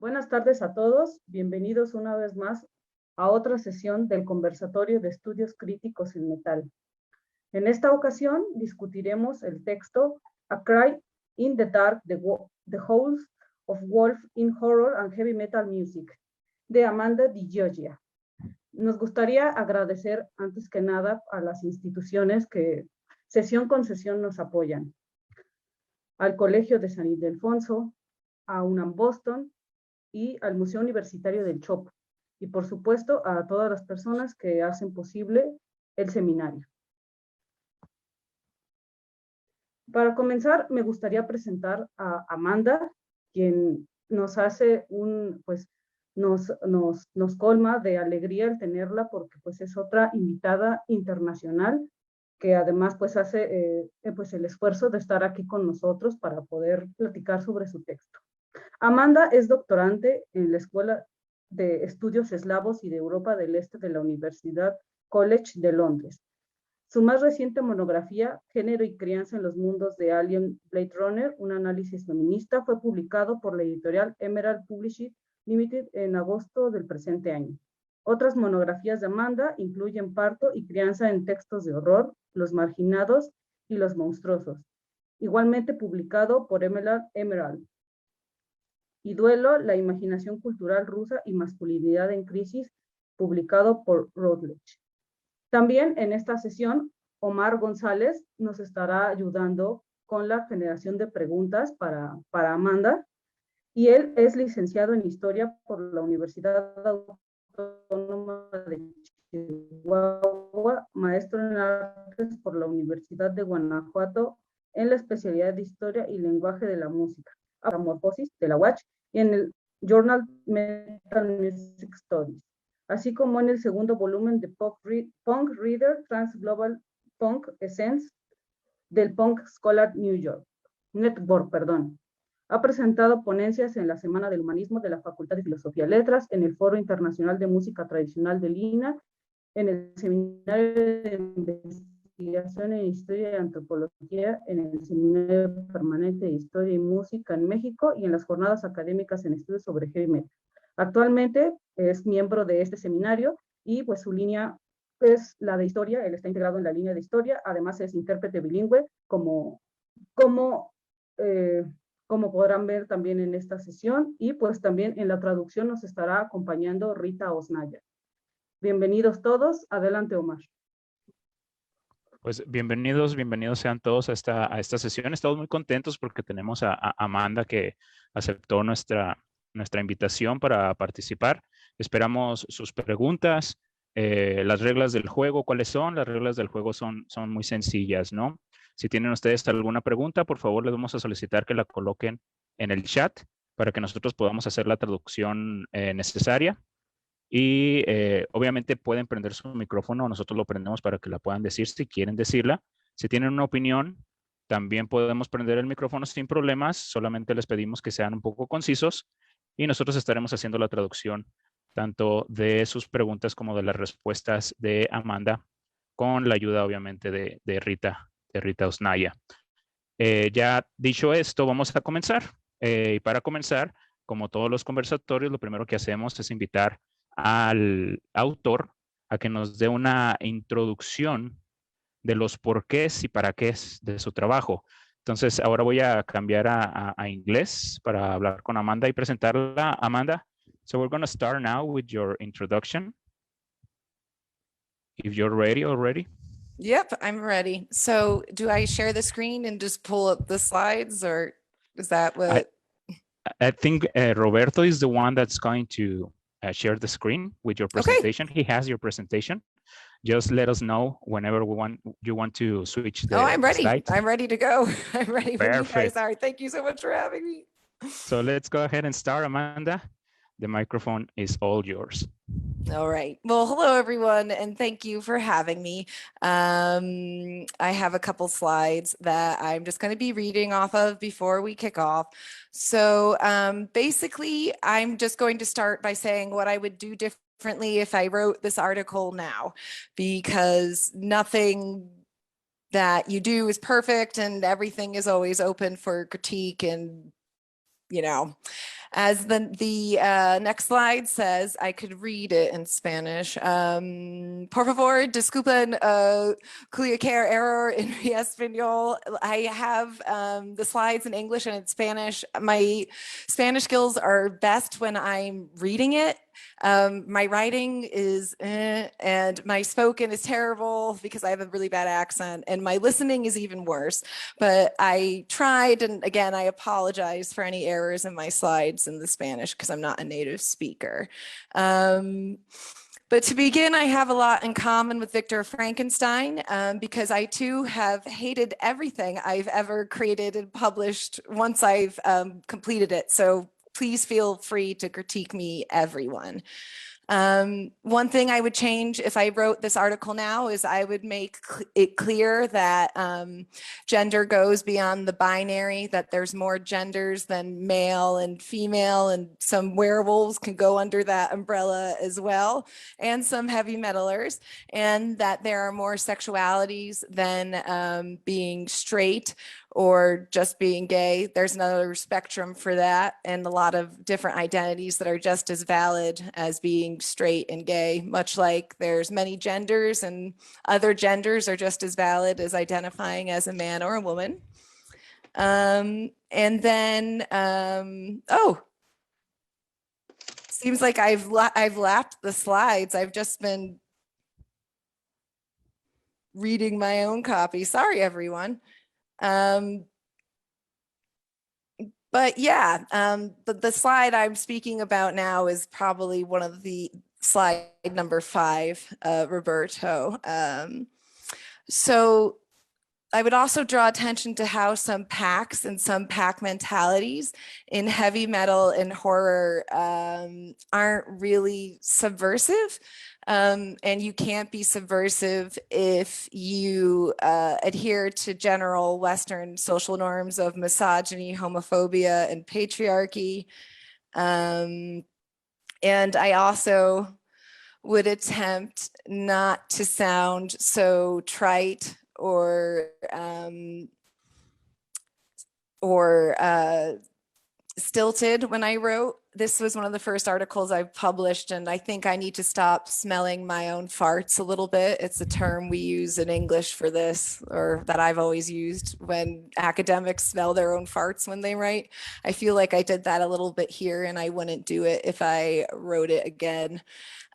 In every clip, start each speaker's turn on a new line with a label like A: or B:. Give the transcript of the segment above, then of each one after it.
A: Buenas tardes a todos, bienvenidos una vez más a otra sesión del Conversatorio de Estudios Críticos en Metal. En esta ocasión discutiremos el texto A Cry in the Dark, The Holes of Wolf in Horror and Heavy Metal Music, de Amanda Di Giorgia. Nos gustaría agradecer antes que nada a las instituciones que sesión con sesión nos apoyan. Al Colegio de San Ildefonso, a UNAM Boston y al Museo Universitario del Chopo. Y por supuesto a todas las personas que hacen posible el seminario. Para comenzar, me gustaría presentar a Amanda, quien nos hace nos colma de alegría el tenerla porque pues es otra invitada internacional que además pues hace el esfuerzo de estar aquí con nosotros para poder platicar sobre su texto. Amanda es doctorante en la Escuela de Estudios Eslavos y de Europa del Este de la Universidad College de Londres. Su más reciente monografía, Género y crianza en los mundos de Alien Blade Runner, un análisis feminista, fue publicado por la editorial Emerald Publishing Limited en agosto del presente año. Otras monografías de Amanda incluyen Parto y crianza en textos de horror, Los marginados y los monstruosos, igualmente publicado por Emerald. Y Duelo, la imaginación cultural rusa y masculinidad en crisis, publicado por Routledge. También en esta sesión, Omar González nos estará ayudando con la generación de preguntas para Amanda, y él es licenciado en Historia por la Universidad Autónoma de Chihuahua, maestro en Artes por la Universidad de Guanajuato en la especialidad de Historia y Lenguaje de la Música, Metamorfosis de la UACH, y en el Journal Metal Music Studies, así como en el segundo volumen de Punk Reader Trans Global Punk Essence del Punk Scholar Network. Ha presentado ponencias en la Semana del Humanismo de la Facultad de Filosofía y Letras, en el Foro Internacional de Música Tradicional de Lina, en el Seminario de Investigación en Historia y Antropología, en el Seminario Permanente de Historia y Música en México y en las Jornadas Académicas en Estudios sobre Heavy Metal. Actualmente es miembro de este seminario y pues su línea es la de historia, él está integrado en la línea de historia, además es intérprete bilingüe, como podrán ver también en esta sesión, y pues también en la traducción nos estará acompañando Rita Osnaya. Bienvenidos todos, adelante Omar.
B: Pues bienvenidos sean todos a esta sesión. Estamos muy contentos porque tenemos a Amanda que aceptó nuestra invitación para participar. Esperamos sus preguntas, las reglas del juego, ¿cuáles son? Las reglas del juego son muy sencillas, ¿no? Si tienen ustedes alguna pregunta, por favor, les vamos a solicitar que la coloquen en el chat para que nosotros podamos hacer la traducción necesaria. Y obviamente pueden prender su micrófono, nosotros lo prendemos para que la puedan decir si quieren decirla. Si tienen una opinión, también podemos prender el micrófono sin problemas, solamente les pedimos que sean un poco concisos y nosotros estaremos haciendo la traducción tanto de sus preguntas como de las respuestas de Amanda, con la ayuda obviamente de Rita Osnaya. Ya dicho esto, vamos a comenzar. Y para comenzar, como todos los conversatorios, lo primero que hacemos es invitar al autor a que nos dé una introducción de los porqués y para qué de su trabajo. Entonces, ahora voy a cambiar a inglés para hablar con Amanda y presentarla. Amanda, so we're going to start now with your introduction. If you're ready already.
C: Yep, I'm ready. So do I share the screen and just pull up the slides, or is that what?
B: I think Roberto is the one that's going to share the screen with your presentation. Okay. He has your presentation. Just let us know whenever you want to switch the
C: I'm ready.
B: slide.
C: I'm ready to go. I'm ready when you guys are. Thank you so much for having me.
B: So let's go ahead and start, Amanda. The microphone is all yours.
C: All right. Well, hello, everyone, and thank you for having me. I have a couple slides that I'm just going to be reading off of before we kick off. So basically, I'm just going to start by saying what I would do differently if I wrote this article now, because nothing that you do is perfect and everything is always open for critique and, you know. As the next slide says, I could read it in Spanish. Por favor, disculpen cualquier error en mi español. I have the slides in English and in Spanish. My Spanish skills are best when I'm reading it. My writing is and my spoken is terrible because I have a really bad accent, and my listening is even worse. But I tried, and again, I apologize for any errors in my slides in the Spanish because I'm not a native speaker. But to begin, I have a lot in common with Victor Frankenstein because I too have hated everything I've ever created and published once I've completed it. So please feel free to critique me, everyone. One thing I would change if I wrote this article now is I would make it clear that gender goes beyond the binary, that there's more genders than male and female, and some werewolves can go under that umbrella as well, and some heavy metalers, and that there are more sexualities than being straight or just being gay. There's another spectrum for that, and a lot of different identities that are just as valid as being straight and gay, much like there's many genders and other genders are just as valid as identifying as a man or a woman. And then, oh, seems like I've lapped the slides. I've just been reading my own copy. Sorry, everyone. But yeah, the slide I'm speaking about now is probably one of the slide number 5, Roberto. So I would also draw attention to how some packs and some pack mentalities in heavy metal and horror aren't really subversive. And you can't be subversive if you adhere to general Western social norms of misogyny, homophobia, and patriarchy. And I also would attempt not to sound so trite or stilted when I wrote. This was one of the first articles I've published, and I think I need to stop smelling my own farts a little bit. It's a term we use in English for this, or that I've always used when academics smell their own farts when they write. I feel like I did that a little bit here, and I wouldn't do it if I wrote it again.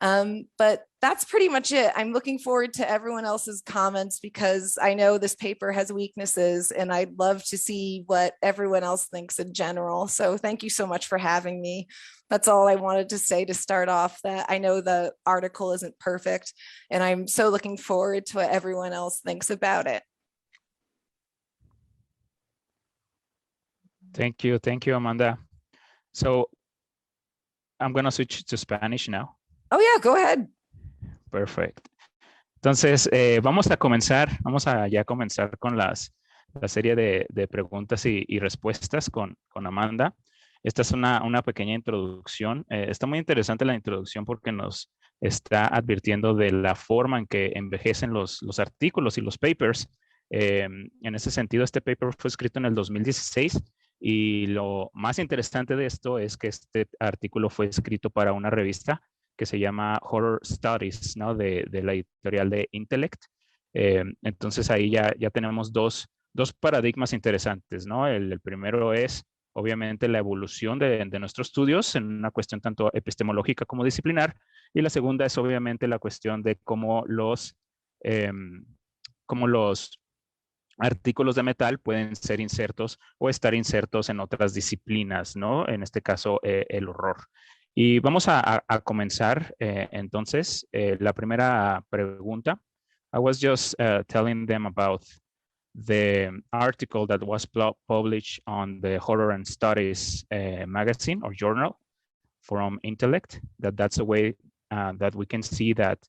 C: But that's pretty much it. I'm looking forward to everyone else's comments because I know this paper has weaknesses, and I'd love to see what everyone else thinks in general. So thank you so much for having me. That's all I wanted to say to start off, that I know the article isn't perfect, and I'm so looking forward to what everyone else thinks about it.
B: Thank you, Amanda. So I'm going to switch to Spanish now.
C: Oh yeah, go ahead.
B: Perfect. Entonces, vamos a ya comenzar con la serie de preguntas y respuestas con Amanda. Esta es una pequeña introducción. Está muy interesante la introducción porque nos está advirtiendo de la forma en que envejecen los artículos y los papers. En ese sentido, este paper fue escrito en el 2016 y lo más interesante de esto es que este artículo fue escrito para una revista que se llama Horror Studies, ¿no? De la editorial de Intellect. Entonces ahí ya tenemos dos paradigmas interesantes, ¿no? El primero es, obviamente, la evolución de nuestros estudios en una cuestión tanto epistemológica como disciplinar. Y la segunda es, obviamente, la cuestión de cómo los artículos de metal pueden ser insertos o estar insertos en otras disciplinas, ¿no? En este caso, el horror. Y vamos a comenzar entonces. La primera pregunta. I was just telling them about the article that was published on the Horror and Studies magazine or journal from Intellect. That's a way that we can see that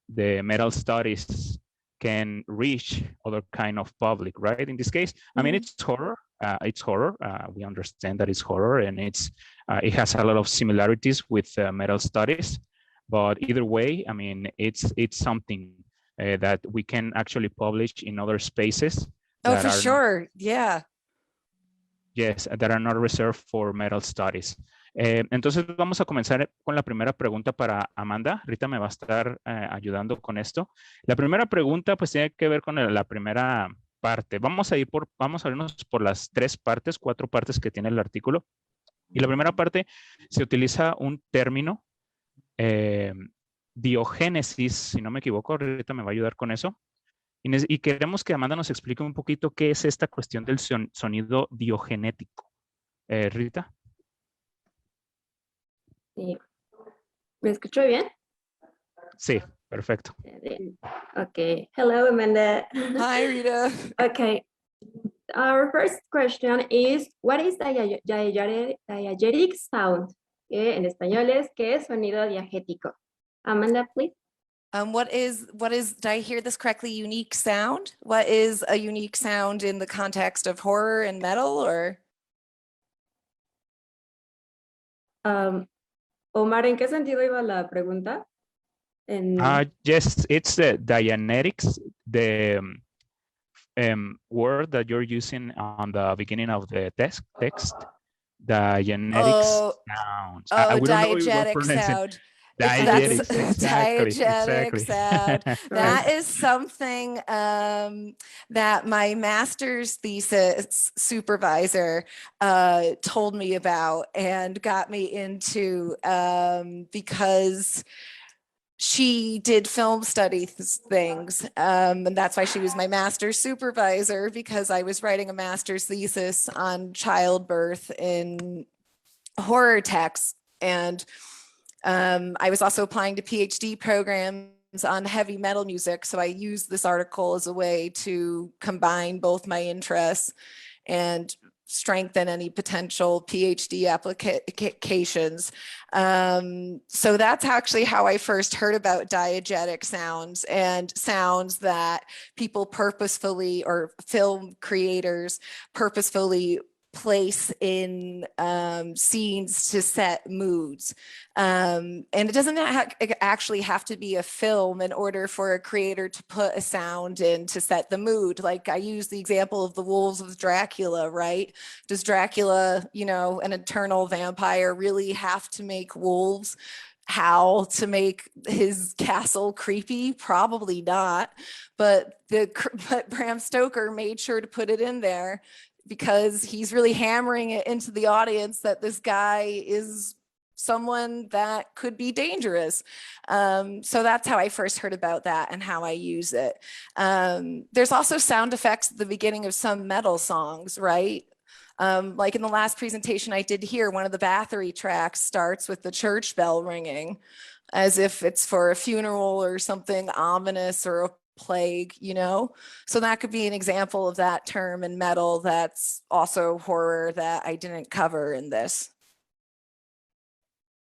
B: the metal studies can reach other kind of public, right? In this case, I mean, it's horror. We understand that it's horror, and it has a lot of similarities with metal studies. But either way, I mean, it's something that we can actually publish in other spaces.
C: Oh, for sure. Yeah.
B: Yes, that are not reserved for metal studies. Entonces vamos a comenzar con la primera pregunta para Amanda. Rita me va a estar ayudando con esto. La primera pregunta pues tiene que ver con la primera parte. Vamos a irnos por las 4 partes que tiene el artículo. Y la primera parte se utiliza un término, diogénesis, si no me equivoco. Rita me va a ayudar con eso. Y queremos que Amanda nos explique un poquito qué es esta cuestión del sonido diogenético. Rita.
D: Sí. ¿Me escucho bien?
B: Sí, perfecto.
D: Okay. Hello, Amanda.
C: Hi, Rita.
D: Okay. Our first question is, what is diegetic sound? Que en español es, ¿qué es sonido diegético? Amanda, please.
C: What is, did I hear this correctly, unique sound? What is a unique sound in the context of horror and metal, or?
D: Omar, ¿en qué sentido iba la pregunta?
B: Yes, it's the Dianetics, the word that you're using on the beginning of the text. Dianetics sounds.
C: Oh,
B: we don't know if we're
C: diegetic
B: pronouncing-
C: sound.
B: Diegetics,
C: That's
B: exactly.
C: diegetic sound. That
D: Right.
C: is something that my master's thesis supervisor told me about and got me into because she did film study things, and that's why she was my master's supervisor, because I was writing a master's thesis on childbirth in horror texts. And I was also applying to PhD programs on heavy metal music. So I used this article as a way to combine both my interests and strengthen any potential PhD applications. So that's actually how I first heard about diegetic sounds, and sounds that people purposefully, or film creators purposefully, place in scenes to set moods. And it doesn't actually have to be a film in order for a creator to put a sound in to set the mood. Like I use the example of the wolves of Dracula, right? Does Dracula, you know, an eternal vampire, really have to make wolves howl to make his castle creepy? Probably not. But Bram Stoker made sure to put it in there, because he's really hammering it into the audience that this guy is someone that could be dangerous. So that's how I first heard about that and how I use it. There's also sound effects at the beginning of some metal songs, right? Like in the last presentation I did here, one of the Bathory tracks starts with the church bell ringing, as if it's for a funeral or something ominous, or a plague, you know? So that could be an example of that term in metal that's also horror that I didn't cover in this.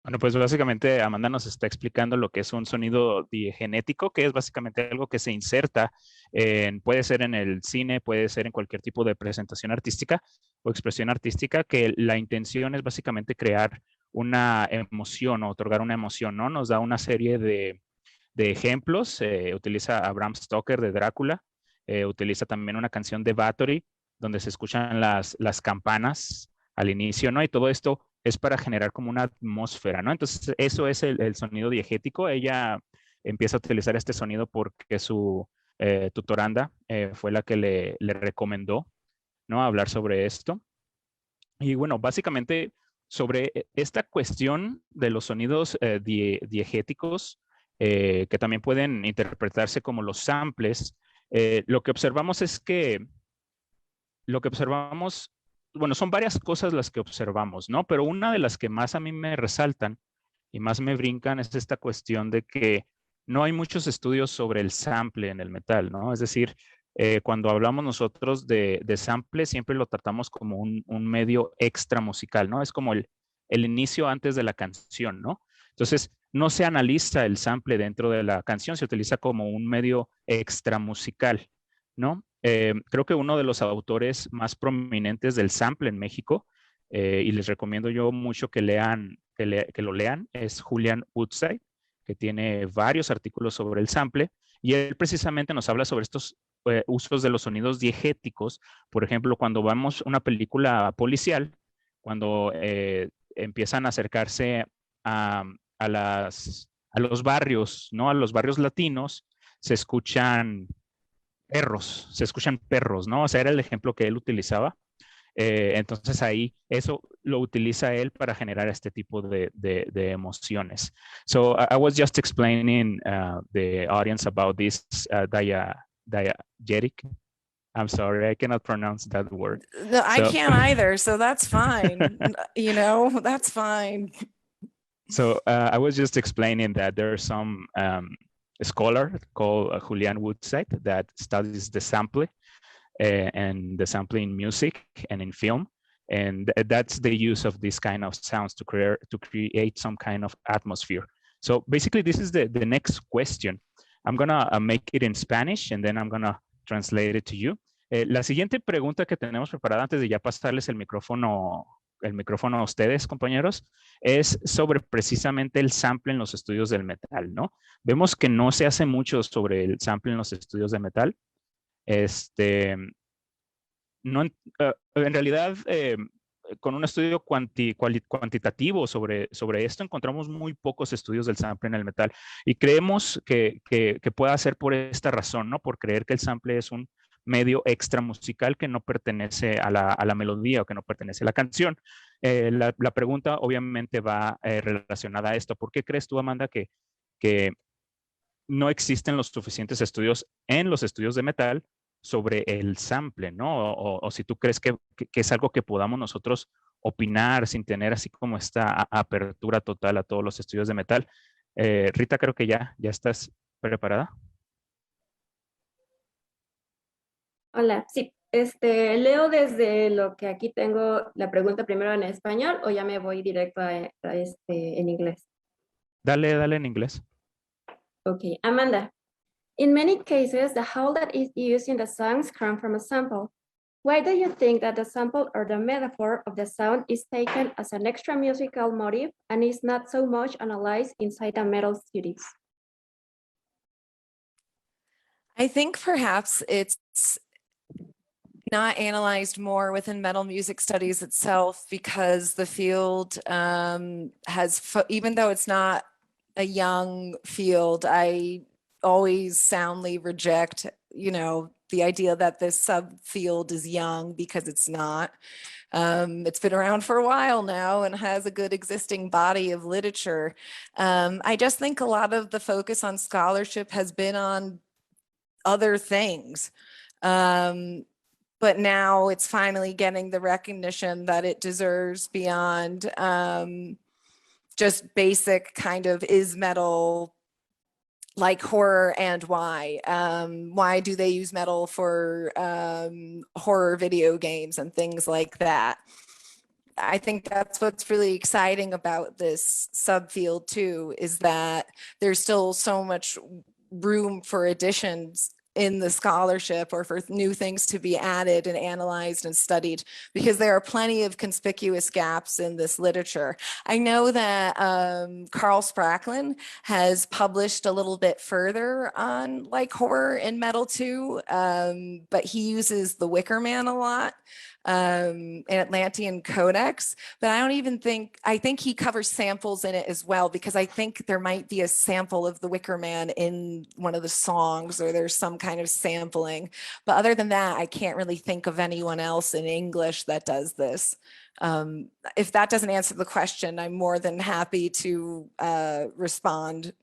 B: Bueno, pues básicamente Amanda nos está explicando lo que es un sonido diegenético, que es básicamente algo que se inserta puede ser en el cine, puede ser en cualquier tipo de presentación artística o expresión artística, que la intención es básicamente crear una emoción o otorgar una emoción, ¿no? Nos da una serie de ejemplos. Utiliza a Bram Stoker de Drácula, utiliza también una canción de Bathory donde se escuchan las campanas al inicio, ¿no? Y todo esto es para generar como una atmósfera, ¿no? Entonces eso es el sonido diegético. Ella empieza a utilizar este sonido porque su tutoranda fue la que le recomendó, ¿no? Hablar sobre esto. Y bueno, básicamente sobre esta cuestión de los sonidos diegéticos, que también pueden interpretarse como los samples, lo que observamos es que, bueno, son varias cosas las que observamos, ¿no? Pero una de las que más a mí me resaltan y más me brincan es esta cuestión de que no hay muchos estudios sobre el sample en el metal, ¿no? Es decir, cuando hablamos nosotros de sample, siempre lo tratamos como un medio extra musical, ¿no? Es como el inicio antes de la canción, ¿no? Entonces, no se analiza el sample dentro de la canción, se utiliza como un medio extra musical, ¿no? Creo que uno de los autores más prominentes del sample en México, y les recomiendo yo mucho que lo lean, es Julian Woodside, que tiene varios artículos sobre el sample, y él precisamente nos habla sobre estos usos de los sonidos diegéticos. Por ejemplo, cuando vemos una película policial, cuando empiezan a acercarse a los barrios, ¿no? A los barrios latinos, se escuchan perros, ¿no? O sea, era el ejemplo que él utilizaba. Entonces ahí eso lo utiliza él para generar este tipo de emociones. So I was just explaining the audience about this diegetic. I'm sorry, I cannot pronounce that word.
C: No, I can't either, so that's fine. You know, that's fine.
B: So I was just explaining that there's some scholar called Julian Woodside that studies the sampling and the sampling in music and in film. And that's the use of this kind of sounds to create some kind of atmosphere. So basically, this is the next question. I'm gonna make it in Spanish and then I'm gonna translate it to you. La siguiente pregunta que tenemos preparada antes de ya pasarles el micrófono a ustedes, compañeros, es sobre precisamente el sample en los estudios del metal, ¿no? Vemos que no se hace mucho sobre el sample en los estudios de metal. No, en realidad, con un estudio cuantitativo sobre esto, encontramos muy pocos estudios del sample en el metal. Y creemos que pueda ser por esta razón, ¿no? Por creer que el sample es un medio extra musical que no pertenece a la melodía o que no pertenece a la canción. La pregunta obviamente va relacionada a esto. ¿Por qué crees tú, Amanda, que no existen los suficientes estudios en los estudios de metal sobre el sample, ¿no? O si tú crees que es algo que podamos nosotros opinar sin tener así como esta apertura total a todos los estudios de metal. Rita, creo que ya estás preparada.
D: Hola, sí, leo desde lo que aquí tengo la pregunta primero en español o ya me voy directo en inglés.
B: Dale en inglés.
D: Okay, Amanda. In many cases, the whole that is used in the songs come from a sample. Why do you think that the sample or the metaphor of the sound is taken as an extra musical motive and is not so much analyzed inside the metal studies?
C: I think perhaps it's not analyzed more within metal music studies itself because the field even though it's not a young field, I always soundly reject, the idea that this subfield is young because it's not. It's been around for a while now and has a good existing body of literature. I just think a lot of the focus on scholarship has been on other things. But now it's finally getting the recognition that it deserves beyond just basic kind of is metal like horror and why? Why do they use metal for horror video games and things like that? I think that's what's really exciting about this subfield too, is that there's still so much room for additions in the scholarship or for new things to be added and analyzed and studied, because there are plenty of conspicuous gaps in this literature. I know that Carl Spracklin has published a little bit further on like horror and metal too, but he uses the Wicker Man a lot. An Atlantean Codex, but I think he covers samples in it as well, because I think there might be a sample of the Wicker Man in one of the songs, or there's some kind of sampling. But other than that, I can't really think of anyone else in English that does this. If that doesn't answer the question, I'm more than happy to respond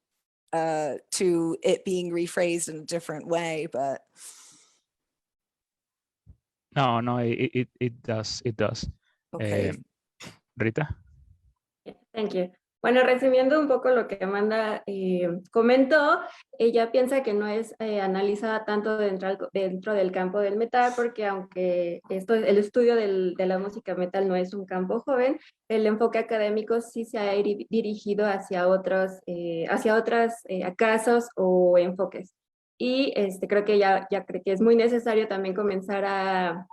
C: to it being rephrased in a different way, but...
B: No, it does.
C: Okay.
B: Rita.
D: Thank you. Bueno, resumiendo un poco lo que Amanda comentó, ella piensa que no es analizada tanto dentro del campo del metal, porque aunque el estudio de la música metal no es un campo joven, el enfoque académico sí se ha dirigido hacia otros casos o enfoques. Y creo que ya creo que es muy necesario también comenzar a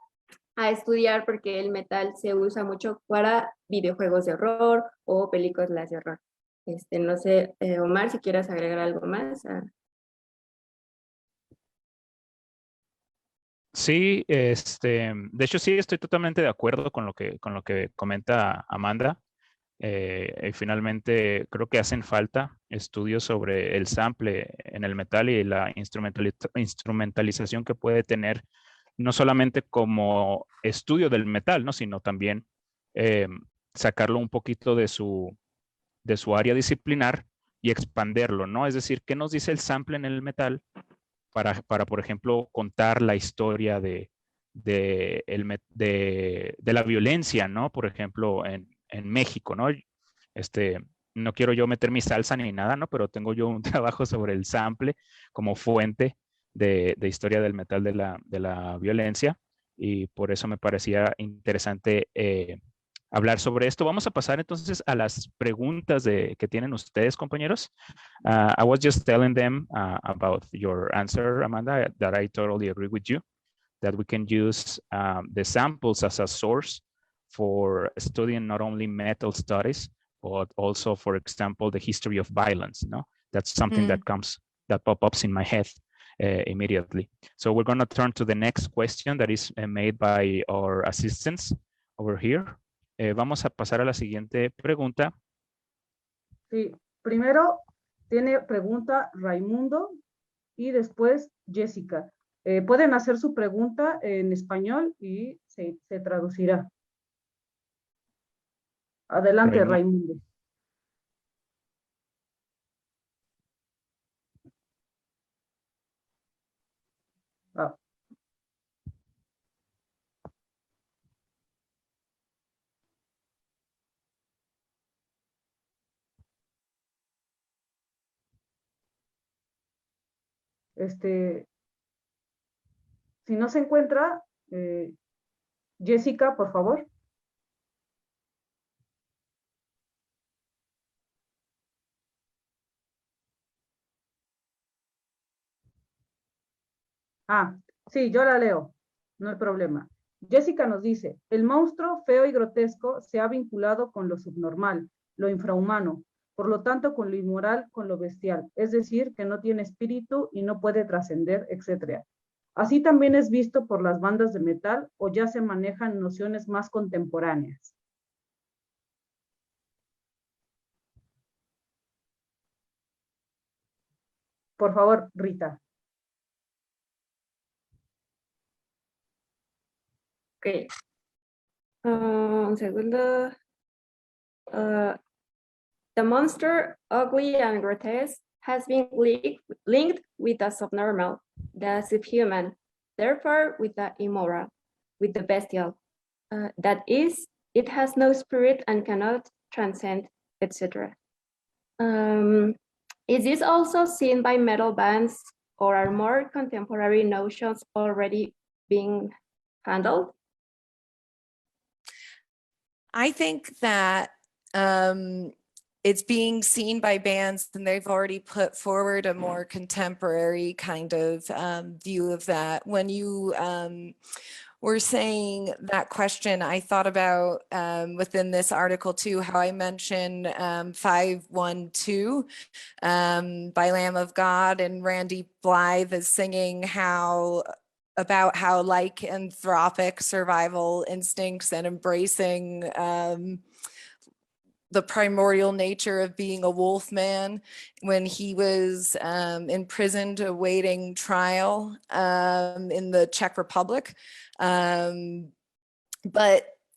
D: estudiar, porque el metal se usa mucho para videojuegos de horror o películas de horror. No sé, Omar, si quieres agregar algo más.
B: Sí, de hecho sí estoy totalmente de acuerdo con lo que comenta Amanda. Y finalmente, creo que hacen falta estudios sobre el sample en el metal y la instrumentalización que puede tener, no solamente como estudio del metal, ¿no? Sino también sacarlo un poquito de su área disciplinar y expanderlo, ¿no? Es decir, ¿qué nos dice el sample en el metal para por ejemplo, contar la historia de la violencia, ¿no? Por ejemplo, en México, ¿no? No quiero yo meter mi salsa ni nada, ¿no? Pero tengo yo un trabajo sobre el sample como fuente de historia del metal de la violencia, y por eso me parecía interesante hablar sobre esto. Vamos a pasar entonces a las preguntas que tienen ustedes, compañeros. I was just telling them about your answer, Amanda, that I totally agree with you, that we can use the samples as a source for studying not only metal studies, but also, for example, the history of violence. No, that's something that pops in my head immediately. So we're going to turn to the next question that is made by our assistants over here. Vamos a pasar a la siguiente pregunta.
A: Sí, primero tiene pregunta Raimundo y después Jessica. Pueden hacer su pregunta en español y se traducirá. Adelante, Raimundo. Ah. Si no se encuentra, Jessica, por favor. Sí, yo la leo, no hay problema. Jessica nos dice, el monstruo feo y grotesco se ha vinculado con lo subnormal, lo infrahumano, por lo tanto con lo inmoral, con lo bestial, es decir, que no tiene espíritu y no puede trascender, etc. Así también es visto por las bandas de metal o ya se manejan nociones más contemporáneas. Por favor, Rita.
D: Ok. Un segundo. The monster, ugly and grotesque, has been linked with the subnormal, the subhuman, therefore with the immoral, with the bestial. That is, it has no spirit and cannot transcend, etc. Is this also seen by metal bands, or are more contemporary notions already being handled?
C: I think that it's being seen by bands, and they've already put forward a more contemporary kind of view of that. When you were saying that question, I thought about within this article too, how I mentioned 512 by Lamb of God, and Randy Blythe is singing about how lycanthropic survival instincts and embracing the primordial nature of being a wolf man when he was imprisoned awaiting trial in the Czech Republic. But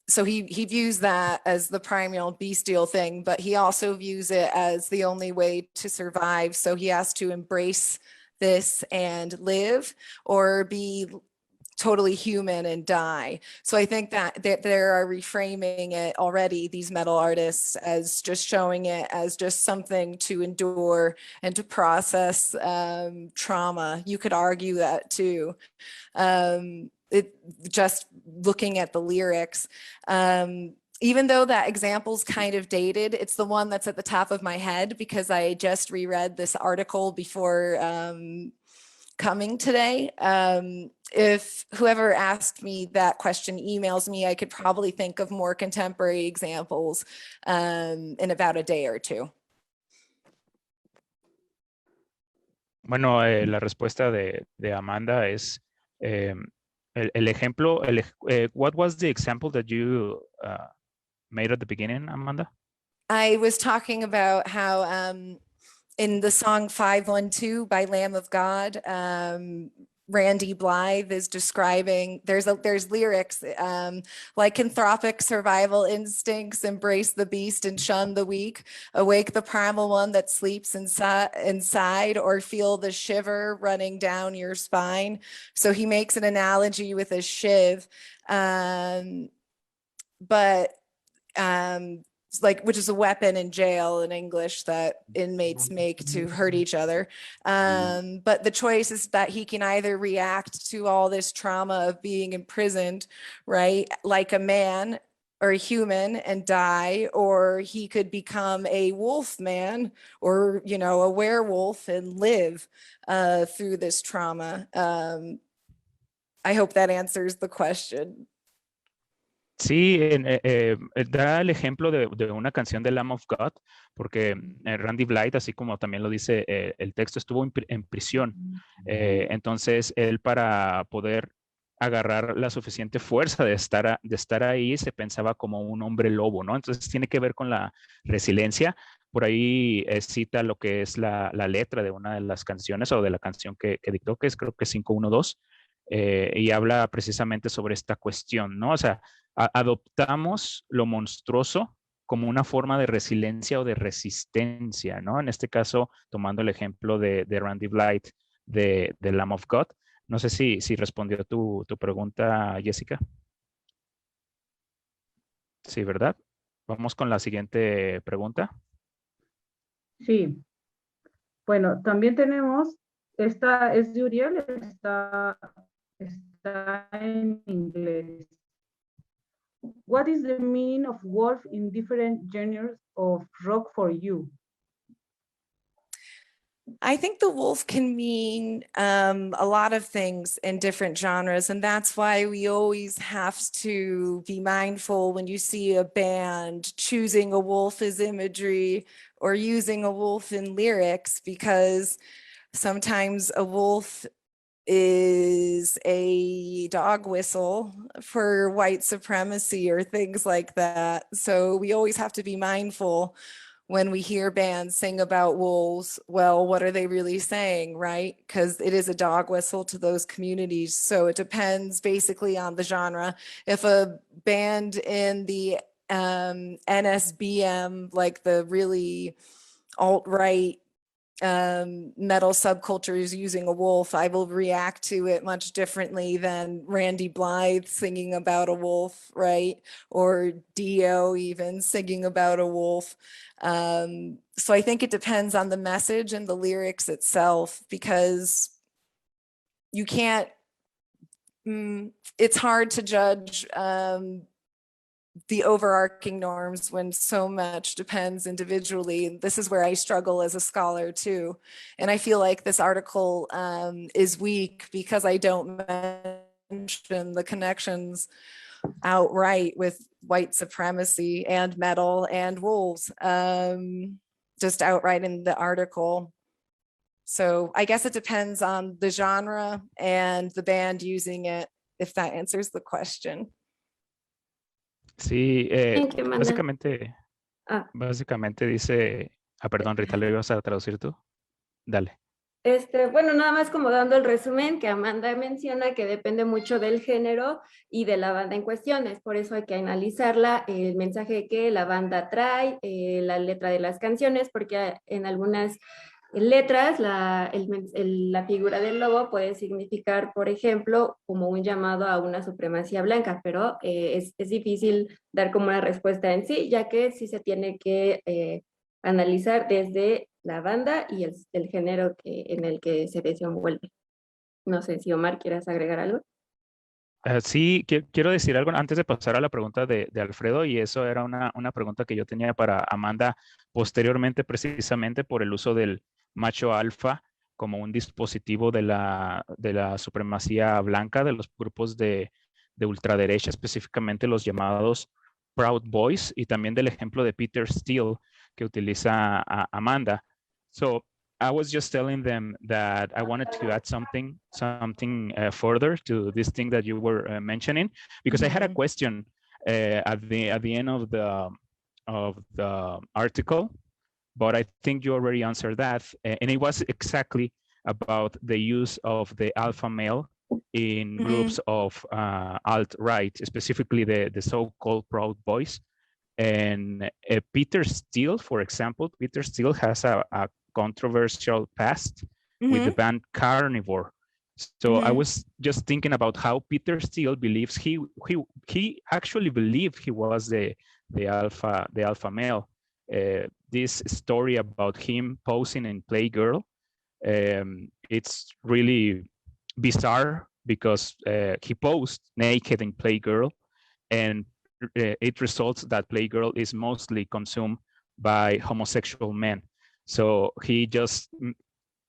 C: so he views that as the primal bestial thing, but he also views it as the only way to survive. So he has to embrace this and live, or be totally human and die. So I think that they are reframing it already, these metal artists, as just showing it as just something to endure and to process trauma. You could argue that too. Just looking at the lyrics, even though that example's kind of dated, it's the one that's at the top of my head because I just reread this article before coming today. If whoever asked me that question emails me, I could probably think of more contemporary examples in about a day or two.
B: Bueno, la respuesta de Amanda es el ejemplo. What was the example that you made at the beginning, Amanda?
C: I was talking about how in the song 512 by Lamb of God, Randy Blythe is describing, there's lyrics, lycanthropic survival instincts, embrace the beast and shun the weak, awake the primal one that sleeps inside, or feel the shiver running down your spine. So he makes an analogy with a shiv, which is a weapon in jail in English that inmates make to hurt each other. But the choice is that he can either react to all this trauma of being imprisoned, right, like a man or a human and die, or he could become a wolf man or, you know, a werewolf and live through this trauma. I hope that answers the question.
B: Sí, da el ejemplo de una canción de Lamb of God, porque Randy Blythe, así como también lo dice el texto, estuvo en prisión. Entonces, él para poder agarrar la suficiente fuerza de estar ahí, se pensaba como un hombre lobo, ¿no? Entonces, tiene que ver con la resiliencia. Por ahí cita lo que es la letra de una de las canciones o de la canción que dictó, que es creo que 512, y habla precisamente sobre esta cuestión, ¿no? O sea, adoptamos lo monstruoso como una forma de resiliencia o de resistencia, ¿no? En este caso, tomando el ejemplo de Randy Blythe de Lamb of God. No sé si respondió tu pregunta, Jessica. Sí, ¿verdad? Vamos con la siguiente pregunta.
A: Sí. Bueno, también tenemos, esta es de Uriel, está en inglés. What is the meaning of wolf in different genres of rock for you?
C: I think the wolf can mean a lot of things in different genres, and that's why we always have to be mindful when you see a band choosing a wolf as imagery or using a wolf in lyrics, because sometimes a wolf is a dog whistle for white supremacy or things like that. So we always have to be mindful when we hear bands sing about wolves. Well, what are they really saying, right? Because it is a dog whistle to those communities. So it depends basically on the genre. If a band in the NSBM, like the really alt-right metal subculture is using a wolf, I will react to it much differently than Randy Blythe singing about a wolf, right? Or Dio even singing about a wolf. So I think it depends on the message and the lyrics itself, because you can't, it's hard to judge the overarching norms when so much depends individually. This is where I struggle as a scholar too. And I feel like this article is weak because I don't mention the connections outright with white supremacy and metal and wolves, just outright in the article. So I guess it depends on the genre and the band using it, if that answers the question.
B: Sí,
D: Thank you, Amanda.
B: básicamente dice, perdón, Rita, ¿lo ibas a traducir tú? Dale.
D: Bueno, nada más como dando el resumen, que Amanda menciona que depende mucho del género y de la banda en cuestiones, por eso hay que analizarla, el mensaje que la banda trae, la letra de las canciones, porque en algunas letras la figura del lobo puede significar, por ejemplo, como un llamado a una supremacía blanca, pero es difícil dar como una respuesta en sí, ya que sí se tiene que analizar desde la banda y el género en el que se desenvuelve. No sé si Omar quieras agregar algo.
B: Sí, quiero decir algo antes de pasar a la pregunta de Alfredo, y eso era una pregunta que yo tenía para Amanda posteriormente, precisamente por el uso del macho alfa como un dispositivo de la supremacía blanca, de los grupos de ultraderecha, específicamente los llamados Proud Boys, y también del ejemplo de Peter Steele que utiliza Amanda. So I was just telling them that I wanted to add something further to this thing that you were mentioning, because I had a question at the end of of the article, but I think you already answered that. And it was exactly about the use of the alpha male in groups of alt-right, specifically the so-called Proud Boys. And Peter Steele, for example, Peter Steele has a controversial past with the band Carnivore. So I was just thinking about how Peter Steele believes he actually believed he was the alpha male. This story about him posing in Playgirl, it's really bizarre because he posed naked in Playgirl, and it results that Playgirl is mostly consumed by homosexual men. So he just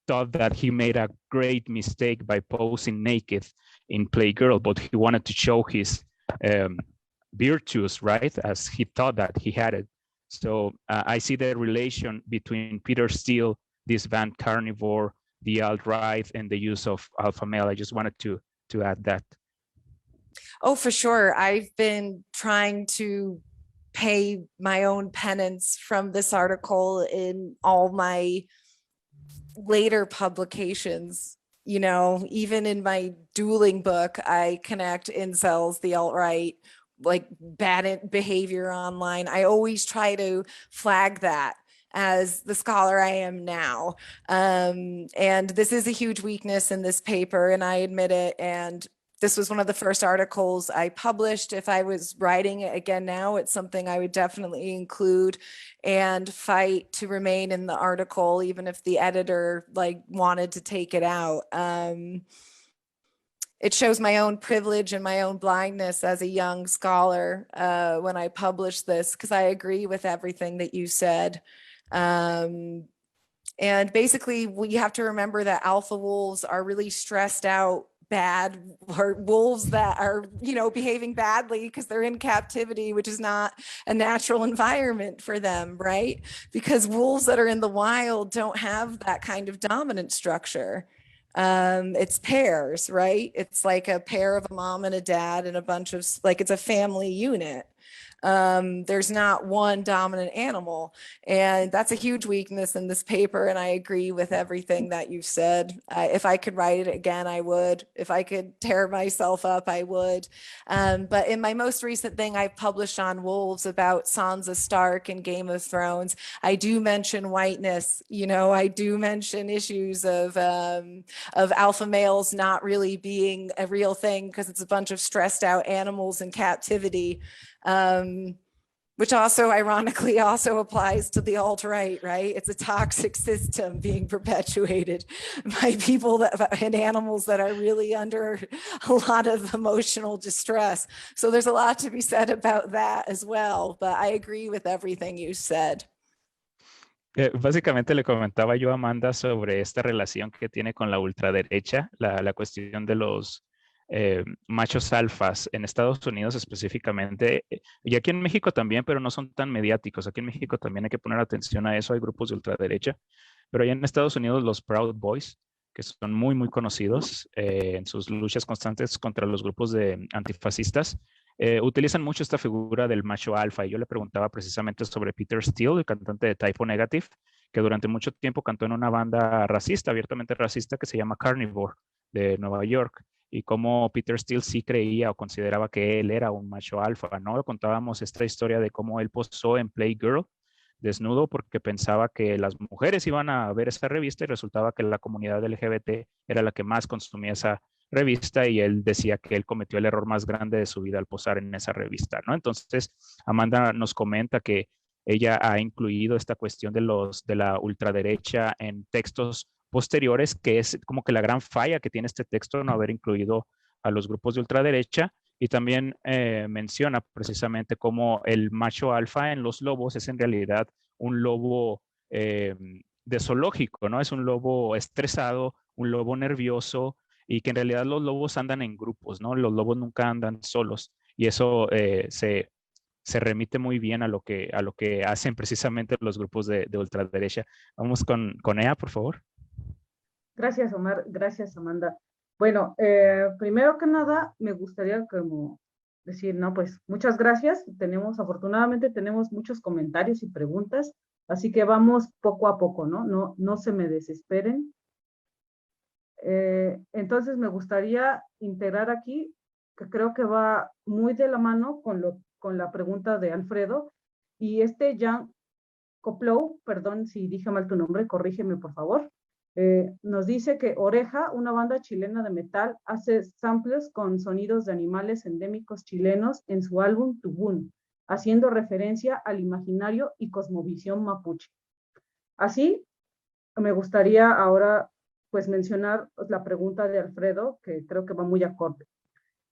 B: thought that he made a great mistake by posing naked in Playgirl, but he wanted to show his virtues, right? As he thought that he had it. So I see the relation between Peter Steele, this band Carnivore, the alt-right, and the use of alpha male. I just wanted to add that.
C: Oh, for sure. I've been trying to pay my own penance from this article in all my later publications. You know, even in my dueling book, I connect incels, the alt-right, like bad behavior online. I always try to flag that as the scholar I am now. And this is a huge weakness in this paper, and I admit it. And this was one of the first articles I published. If I was writing it again now, it's something I would definitely include and fight to remain in the article, even if the editor like wanted to take it out. It shows my own privilege and my own blindness as a young scholar when I published this, because I agree with everything that you said. And basically, we have to remember that alpha wolves are really stressed out, bad, or wolves that are, you know, behaving badly because they're in captivity, which is not a natural environment for them, right? Because wolves that are in the wild don't have that kind of dominant structure. It's pairs, right? It's like a pair of a mom and a dad and a bunch of, like, it's a family unit. There's not one dominant animal, and that's a huge weakness in this paper, and I agree with everything that you've said. If I could write it again, I would. If I could tear myself up, I would. But in my most recent thing I published on wolves about Sansa Stark and Game of Thrones, I do mention whiteness. You know, I do mention issues of alpha males not really being a real thing because it's a bunch of stressed out animals in captivity. Which also ironically also applies to the alt-right, right? It's a toxic system being perpetuated by people and animals that are really under a lot of emotional distress. So there's a lot to be said about that as well, but I agree with everything you said.
B: Básicamente le comentaba yo a Amanda sobre esta relación que tiene con la ultraderecha, la cuestión de los machos alfas en Estados Unidos específicamente, y aquí en México también, pero no son tan mediáticos. Aquí en México también hay que poner atención a eso, hay grupos de ultraderecha, pero allá en Estados Unidos los Proud Boys, que son muy, muy conocidos en sus luchas constantes contra los grupos de antifascistas, utilizan mucho esta figura del macho alfa, y yo le preguntaba precisamente sobre Peter Steele, el cantante de Typo Negative, que durante mucho tiempo cantó en una banda racista, abiertamente racista, que se llama Carnivore, de Nueva York, y cómo Peter Steele sí creía o consideraba que él era un macho alfa, ¿no? Contábamos esta historia de cómo él posó en Playgirl desnudo porque pensaba que las mujeres iban a ver esa revista y resultaba que la comunidad LGBT era la que más consumía esa revista, y él decía que él cometió el error más grande de su vida al posar en esa revista, ¿no? Entonces, Amanda nos comenta que ella ha incluido esta cuestión de la ultraderecha en textos posteriores, que es como que la gran falla que tiene este texto, no haber incluido a los grupos de ultraderecha, y también menciona precisamente cómo el macho alfa en los lobos es en realidad un lobo de zoológico, ¿no? Es un lobo estresado, un lobo nervioso, y que en realidad los lobos andan en grupos, ¿no? Los lobos nunca andan solos, y eso se remite muy bien a lo que hacen precisamente los grupos de ultraderecha. Vamos con Ea, por favor.
A: Gracias, Omar. Gracias, Amanda. Bueno, primero que nada, me gustaría como decir, no, pues muchas gracias. Afortunadamente tenemos muchos comentarios y preguntas, así que vamos poco a poco, ¿no? No se me desesperen. Entonces me gustaría integrar aquí, que creo que va muy de la mano con la pregunta de Alfredo, y Jan Koplow, perdón si dije mal tu nombre, corrígeme por favor, nos dice que Oreja, una banda chilena de metal, hace samples con sonidos de animales endémicos chilenos en su álbum Tubún, haciendo referencia al imaginario y cosmovisión mapuche. Así, me gustaría ahora pues mencionar la pregunta de Alfredo, que creo que va muy acorde.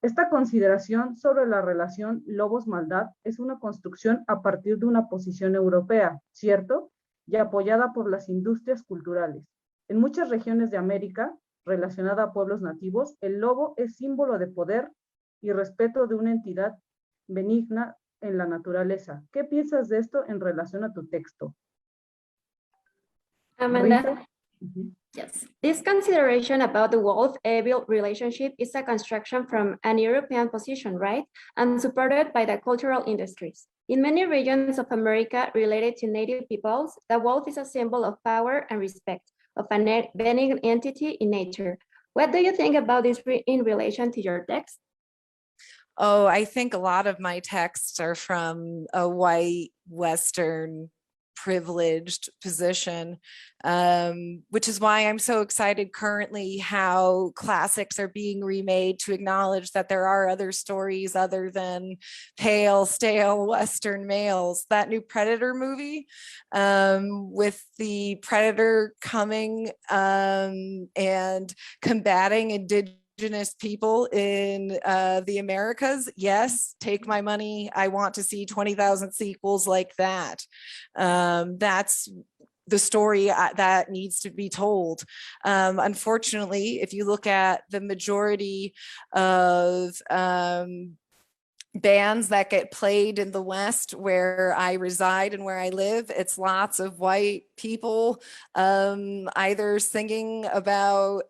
A: Esta consideración sobre la relación lobos-maldad es una construcción a partir de una posición europea, ¿cierto? Y apoyada por las industrias culturales. En muchas regiones de América, relacionada a pueblos nativos, el lobo es símbolo de poder y respeto de una entidad benigna en la naturaleza. ¿Qué piensas de esto en relación a tu texto?
D: Amanda.
A: Rita? Uh-huh.
D: Yes, this consideration about the wolf-evil relationship is a construction from an European position, right? And supported by the cultural industries. In many regions of America related to native peoples, the wolf is a symbol of power and respect, of a benign entity in nature. What do you think about this in relation to your text?
C: Oh, I think a lot of my texts are from a white Western privileged position, which is why I'm so excited currently how classics are being remade to acknowledge that there are other stories other than pale, stale Western males. That new Predator movie with the Predator coming and combating indigenous people in the Americas, yes, take my money. I want to see 20,000 sequels like that. That's the story that needs to be told. Unfortunately, if you look at the majority of bands that get played in the West where I reside and where I live, it's lots of white people either singing about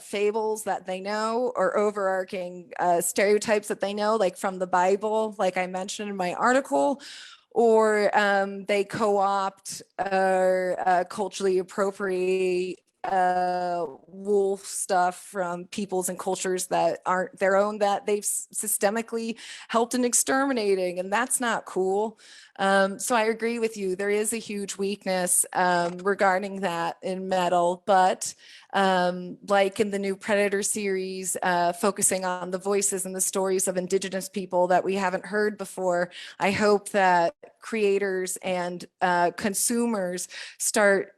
C: fables that they know or overarching stereotypes that they know, like from the Bible, like I mentioned in my article, or they co-opt or culturally appropriate wolf stuff from peoples and cultures that aren't their own, that they've systemically helped in exterminating, and that's not cool. So I agree with you. There is a huge weakness regarding that in metal, but like in the new Predator series, focusing on the voices and the stories of indigenous people that we haven't heard before, I hope that creators and consumers start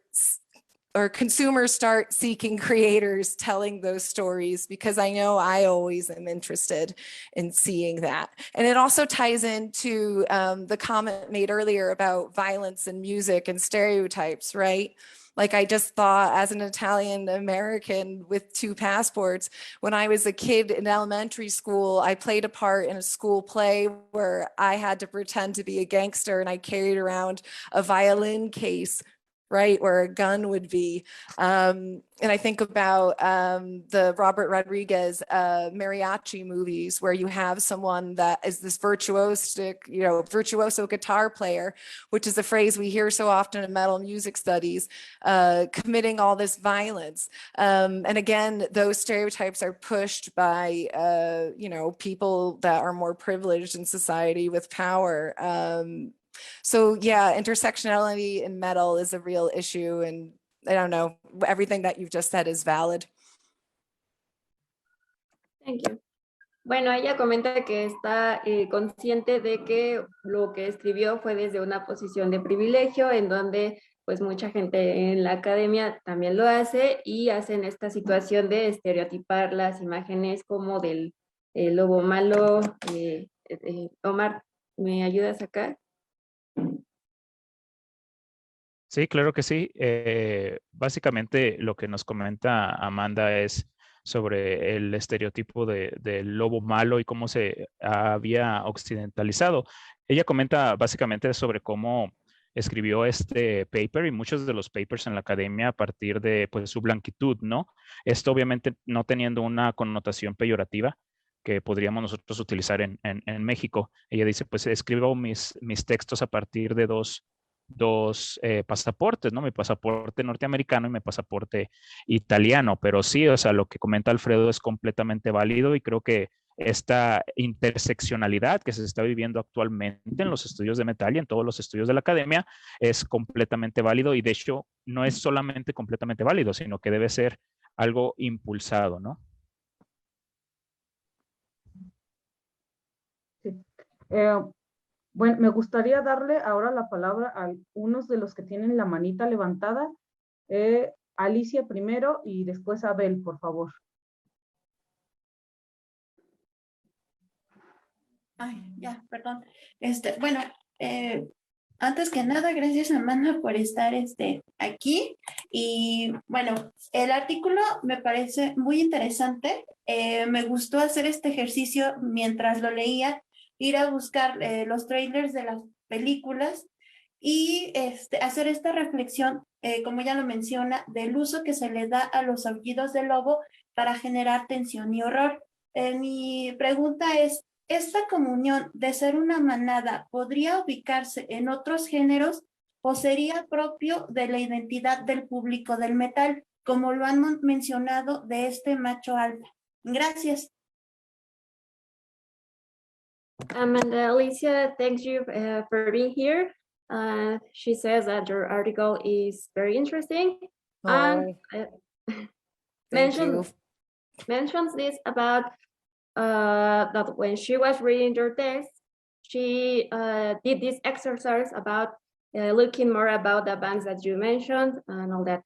C: seeking creators telling those stories, because I know I always am interested in seeing that. And it also ties into the comment made earlier about violence in music and stereotypes, right? Like I just thought, as an Italian American with 2 passports, when I was a kid in elementary school, I played a part in a school play where I had to pretend to be a gangster, and I carried around a violin case, right, where a gun would be. And I think about the Robert Rodriguez mariachi movies, where you have someone that is this virtuoso guitar player, which is a phrase we hear so often in metal music studies, committing all this violence. And again, those stereotypes are pushed by, people that are more privileged in society with power. So yeah, intersectionality in metal is a real issue, and I don't know, everything that you've just said is valid.
D: Thank you. Bueno, ella comenta que está consciente de que lo que escribió fue desde una posición de privilegio, en donde pues mucha gente en la academia también lo hace, y hacen esta situación de estereotipar las imágenes como del lobo malo. Omar, ¿me ayudas acá?
B: Sí, claro que sí. Básicamente lo que nos comenta Amanda es sobre el estereotipo del lobo malo y cómo se había occidentalizado. Ella comenta básicamente sobre cómo escribió este paper y muchos de los papers en la academia a partir de pues, su blanquitud, ¿no? Esto obviamente no teniendo una connotación peyorativa, que podríamos nosotros utilizar en México. Ella dice, pues escribo mis textos a partir de dos pasaportes, ¿no? Mi pasaporte norteamericano y mi pasaporte italiano. Pero sí, o sea, lo que comenta Alfredo es completamente válido y creo que esta interseccionalidad que se está viviendo actualmente en los estudios de metal y en todos los estudios de la academia es completamente válido y de hecho no es solamente completamente válido, sino que debe ser algo impulsado, ¿no?
A: Sí. Bueno, me gustaría darle ahora la palabra a unos de los que tienen la manita levantada. Alicia primero y después Abel, por favor.
E: Ay, ya, perdón. Bueno, antes que nada, gracias Amanda por estar aquí. Y bueno, el artículo me parece muy interesante. Me gustó hacer este ejercicio mientras lo leía, ir a buscar los trailers de las películas y hacer esta reflexión, como ya lo menciona, del uso que se le da a los aullidos del lobo para generar tensión y horror. Mi pregunta es, ¿esta comunión de ser una manada podría ubicarse en otros géneros o sería propio de la identidad del público del metal, como lo han mencionado de este macho alfa? Gracias.
D: Amanda, Alicia, thanks you for being here. She says that your article is very interesting. And
C: Thank you.
D: mentions this about that when she was reading your text, she did this exercise about looking more about the bands that you mentioned and all that.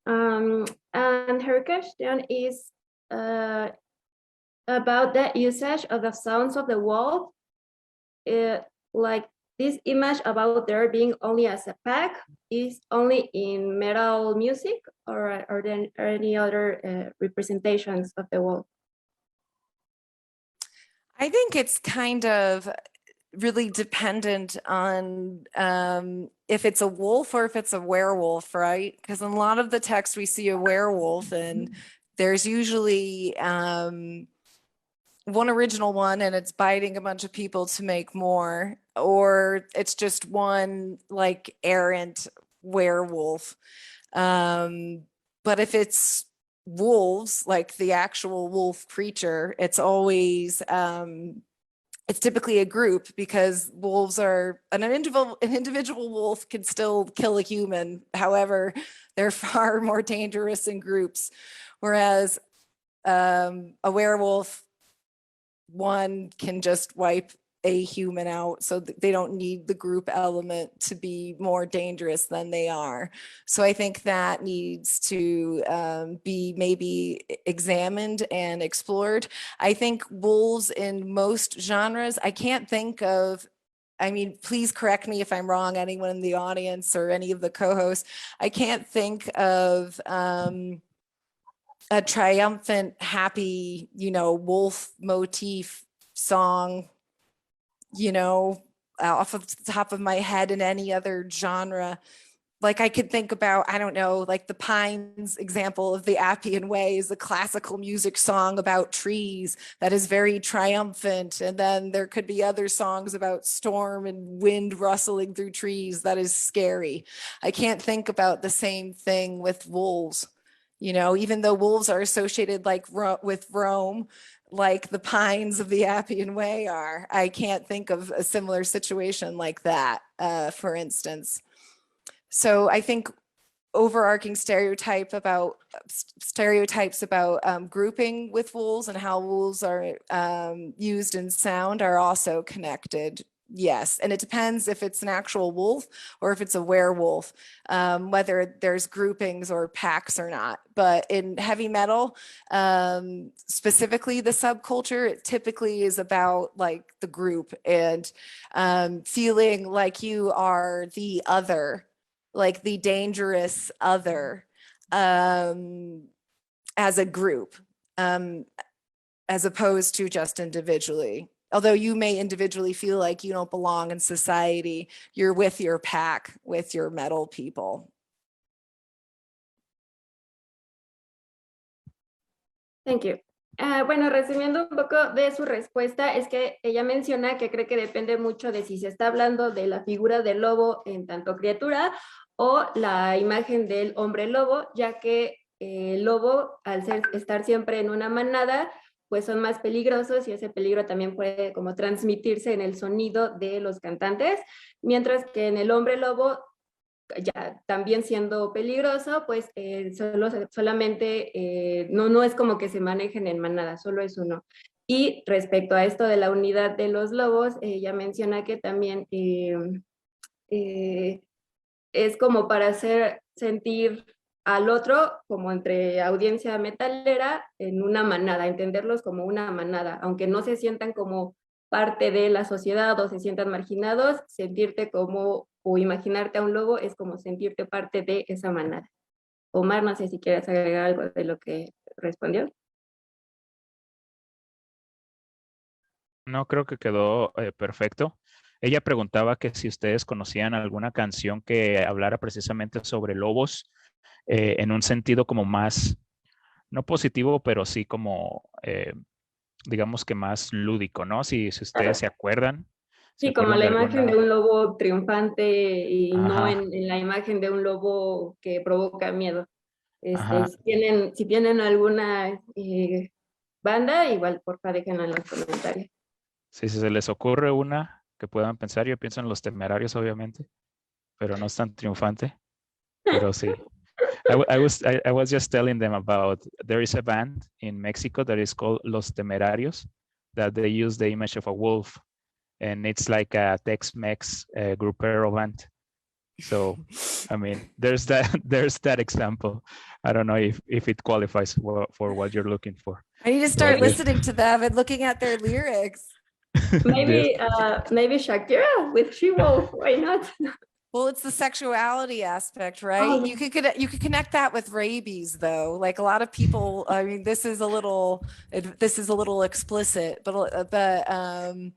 D: And her question is about the usage of the sounds of the wolf, like this image about there being only as a pack is only in metal music, or are there any other representations of the wolf?
C: I think it's kind of really dependent on if it's a wolf or if it's a werewolf, right? Because in a lot of the text we see a werewolf and there's usually one original one and it's biting a bunch of people to make more, or it's just one like errant werewolf. But if it's wolves, like the actual wolf creature, it's always it's typically a group, because wolves are an individual wolf can still kill a human. However, they're far more dangerous in groups, whereas a werewolf, one can just wipe a human out, so they don't need the group element to be more dangerous than they are. So I think that needs to be maybe examined and explored. I think wolves in most genres, I can't think of, I mean, please correct me if I'm wrong, anyone in the audience or any of the co-hosts, I can't think of a triumphant, happy, wolf motif song, off of the top of my head in any other genre. Like I could think about, I don't know, like the Pines example of the Appian Way is a classical music song about trees that is very triumphant. And then there could be other songs about storm and wind rustling through trees that is scary. I can't think about the same thing with wolves. Even though wolves are associated with Rome, like the pines of the Appian Way are, I can't think of a similar situation like that, for instance. So I think overarching stereotypes about grouping with wolves and how wolves are used in sound are also connected. Yes, and it depends if it's an actual wolf or if it's a werewolf, whether there's groupings or packs or not. But in heavy metal, specifically the subculture, it typically is about like the group and feeling like you are the other, like the dangerous other, as a group, as opposed to just individually. Although you may individually feel like you don't belong in society, you're with your pack, with your metal people.
D: Thank you. Bueno, resumiendo un poco de su respuesta, es que ella menciona que cree que depende mucho de si se está hablando de la figura del lobo en tanto criatura o la imagen del hombre lobo, ya que el lobo, al estar siempre en una manada, pues son más peligrosos y ese peligro también puede como transmitirse en el sonido de los cantantes, mientras que en el hombre lobo ya también siendo peligroso, pues solamente no es como que se manejen en manada, solo es uno. Y respecto a esto de la unidad de los lobos, ella menciona que también es como para hacer sentir al otro como entre audiencia metalera en una manada, entenderlos como una manada, aunque no se sientan como parte de la sociedad o se sientan marginados, sentirte como o imaginarte a un lobo es como sentirte parte de esa manada. Omar, no sé si quieres agregar algo de lo que respondió.
B: No, creo que quedó perfecto. Ella preguntaba que si ustedes conocían alguna canción que hablara precisamente sobre lobos en un sentido como más, no positivo, pero sí como, digamos que más lúdico, ¿no? Si ustedes se acuerdan. ¿Se
D: Sí, como
B: acuerdan
D: la
B: de
D: imagen de
B: alguna?
D: un lobo triunfante y no
B: Ajá,
D: en la imagen de un lobo que provoca miedo.
B: ajá.
D: Si tienen alguna banda, igual porfa déjenla en los comentarios.
B: Si se les ocurre una que puedan pensar, yo pienso en Los Temerarios, obviamente, pero no es tan triunfante, pero sí. I was just telling them about, there is a band in Mexico that is called Los Temerarios, that they use the image of a wolf, and it's like a Tex-Mex grupero band. So, I mean, there's that there's that example. I don't know if it qualifies for what you're looking for.
C: I need to
B: But
C: start
B: yes.
C: listening to them and looking at their lyrics.
D: Maybe,
B: Yes.
D: maybe Shakira with She-Wolf, why not?
C: Well, it's the sexuality aspect, right?
D: Oh,
C: You could connect that with rabies, though. Like a lot of people, I mean, this is a little explicit, but an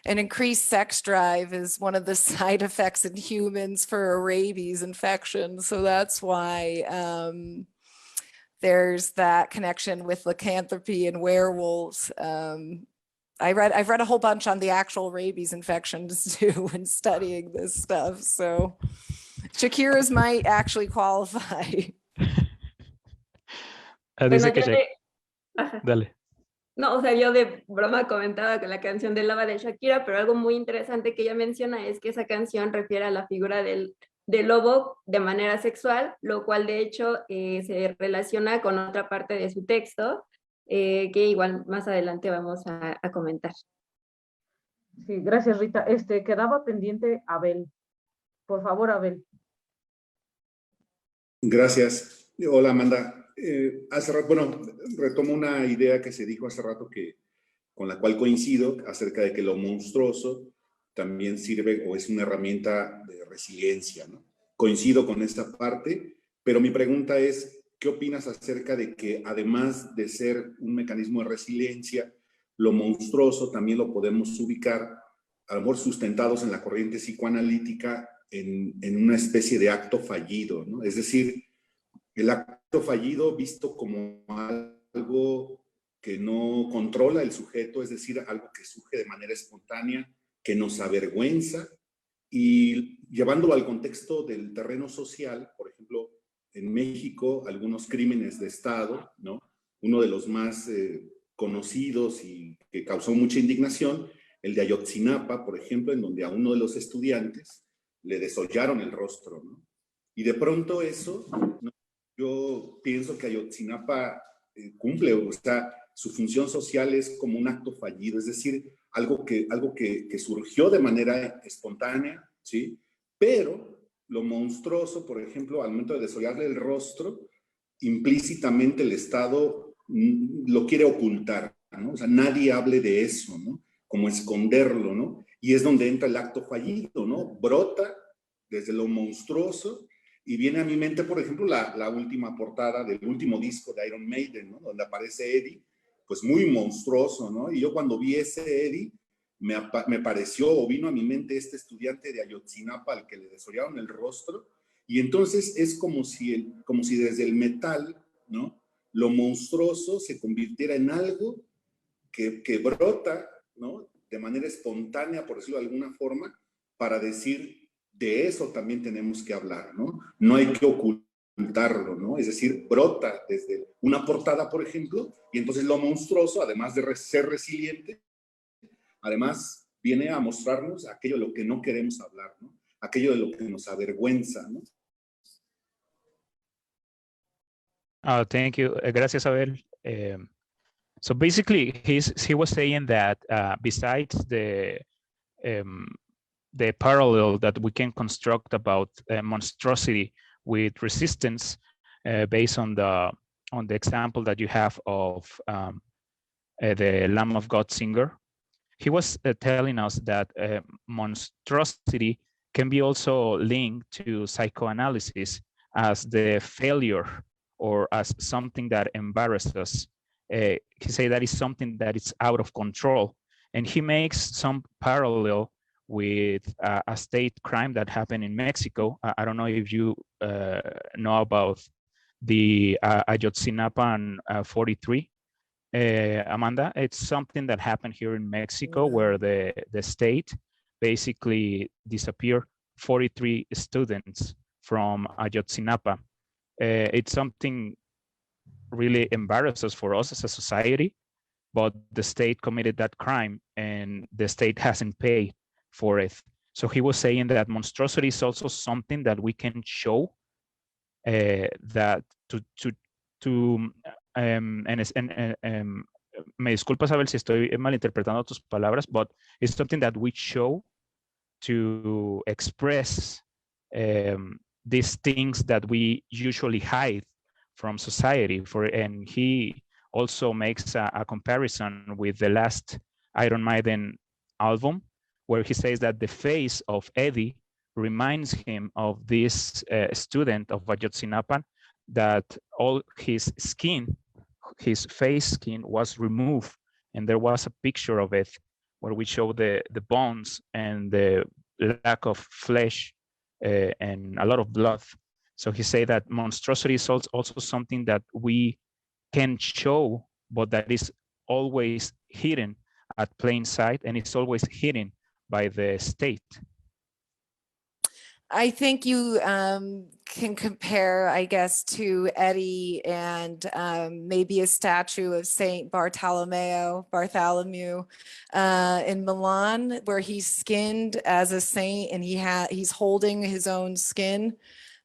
C: increased sex drive is one of the side effects in humans for a rabies infection. So that's why there's that connection with lycanthropy and werewolves. I've read a whole bunch on the actual rabies infections too when studying this stuff. So Shakira's might actually qualify.
D: bueno,
B: Dice que
D: ajá.
B: dale.
D: No, o sea, yo de broma comentaba que la canción de Lava de Shakira, pero algo muy interesante que ella menciona es que esa canción refiere a la figura del lobo de manera sexual, lo cual de hecho se relaciona con otra parte de su texto, que igual más adelante vamos a comentar.
A: Sí, gracias, Rita. Quedaba pendiente Abel. Por favor, Abel.
F: Gracias. Hola, Amanda. Hace rato, bueno, retomo una idea que se dijo hace rato con la cual coincido, acerca de que lo monstruoso también sirve o es una herramienta de resiliencia, ¿no? Coincido con esta parte, pero mi pregunta es, ¿qué opinas acerca de que además de ser un mecanismo de resiliencia, lo monstruoso también lo podemos ubicar, a lo mejor sustentados en la corriente psicoanalítica, en una especie de acto fallido, ¿no? Es decir, el acto fallido visto como algo que no controla el sujeto, es decir, algo que surge de manera espontánea, que nos avergüenza, y llevándolo al contexto del terreno social, por ejemplo, en México, algunos crímenes de Estado, ¿no? Uno de los más conocidos y que causó mucha indignación, el de Ayotzinapa, por ejemplo, en donde a uno de los estudiantes le desollaron el rostro, ¿no? Y de pronto eso, ¿no? Yo pienso que Ayotzinapa cumple, o sea, su función social es como un acto fallido, es decir, algo que surgió de manera espontánea, ¿sí? Pero lo monstruoso, por ejemplo, al momento de desollarle el rostro, implícitamente el Estado lo quiere ocultar, ¿no? O sea, nadie hable de eso, ¿no? Como esconderlo, ¿no? Y es donde entra el acto fallido, ¿no? Brota desde lo monstruoso y viene a mi mente, por ejemplo, la última portada del último disco de Iron Maiden, ¿no? Donde aparece Eddie, pues muy monstruoso, ¿no? Y yo cuando vi ese Eddie, me pareció o vino a mi mente este estudiante de Ayotzinapa al que le desollaron el rostro, y entonces es como si desde el metal, ¿no? lo monstruoso se convirtiera en algo que brota, ¿no? De manera espontánea, por decirlo de alguna forma, para decir, de eso también tenemos que hablar, ¿no? No hay que ocultarlo, ¿no? Es decir, brota desde una portada, por ejemplo, y entonces lo monstruoso, además de ser resiliente, además viene a mostrarnos aquello de lo que no queremos hablar, ¿no? Aquello de lo que nos avergüenza, ¿no?
B: Thank you. Gracias, Abel. So basically, he was saying that besides the parallel that we can construct about monstrosity with resistance, based on the example that you have of the Lamb of God singer, he was telling us that monstrosity can be also linked to psychoanalysis as the failure or as something that embarrasses us. He said that is something that is out of control. And he makes some parallel with a state crime that happened in Mexico. I don't know if you know about the Ayotzinapa 43. Amanda, it's something that happened here in Mexico where the state basically disappeared 43 students from Ayotzinapa. It's something really embarrasses for us as a society, but the state committed that crime and the state hasn't paid for it. So he was saying that monstrosity is also something that we can show that me disculpas, Abel, si estoy malinterpretando tus palabras, but it's something that we show to express these things that we usually hide from society. And he also makes a comparison with the last Iron Maiden album, where he says that the face of Eddie reminds him of this student of Ayotzinapa, that all his skin, his face skin was removed, and there was a picture of it where we show the bones and the lack of flesh and a lot of blood. So he said that monstrosity is also something that we can show, but that is always hidden at plain sight, and it's always hidden by the state.
C: I think you can compare, I guess, to Eddie and maybe a statue of Saint Bartholomew in Milan, where he's skinned as a saint and he's holding his own skin.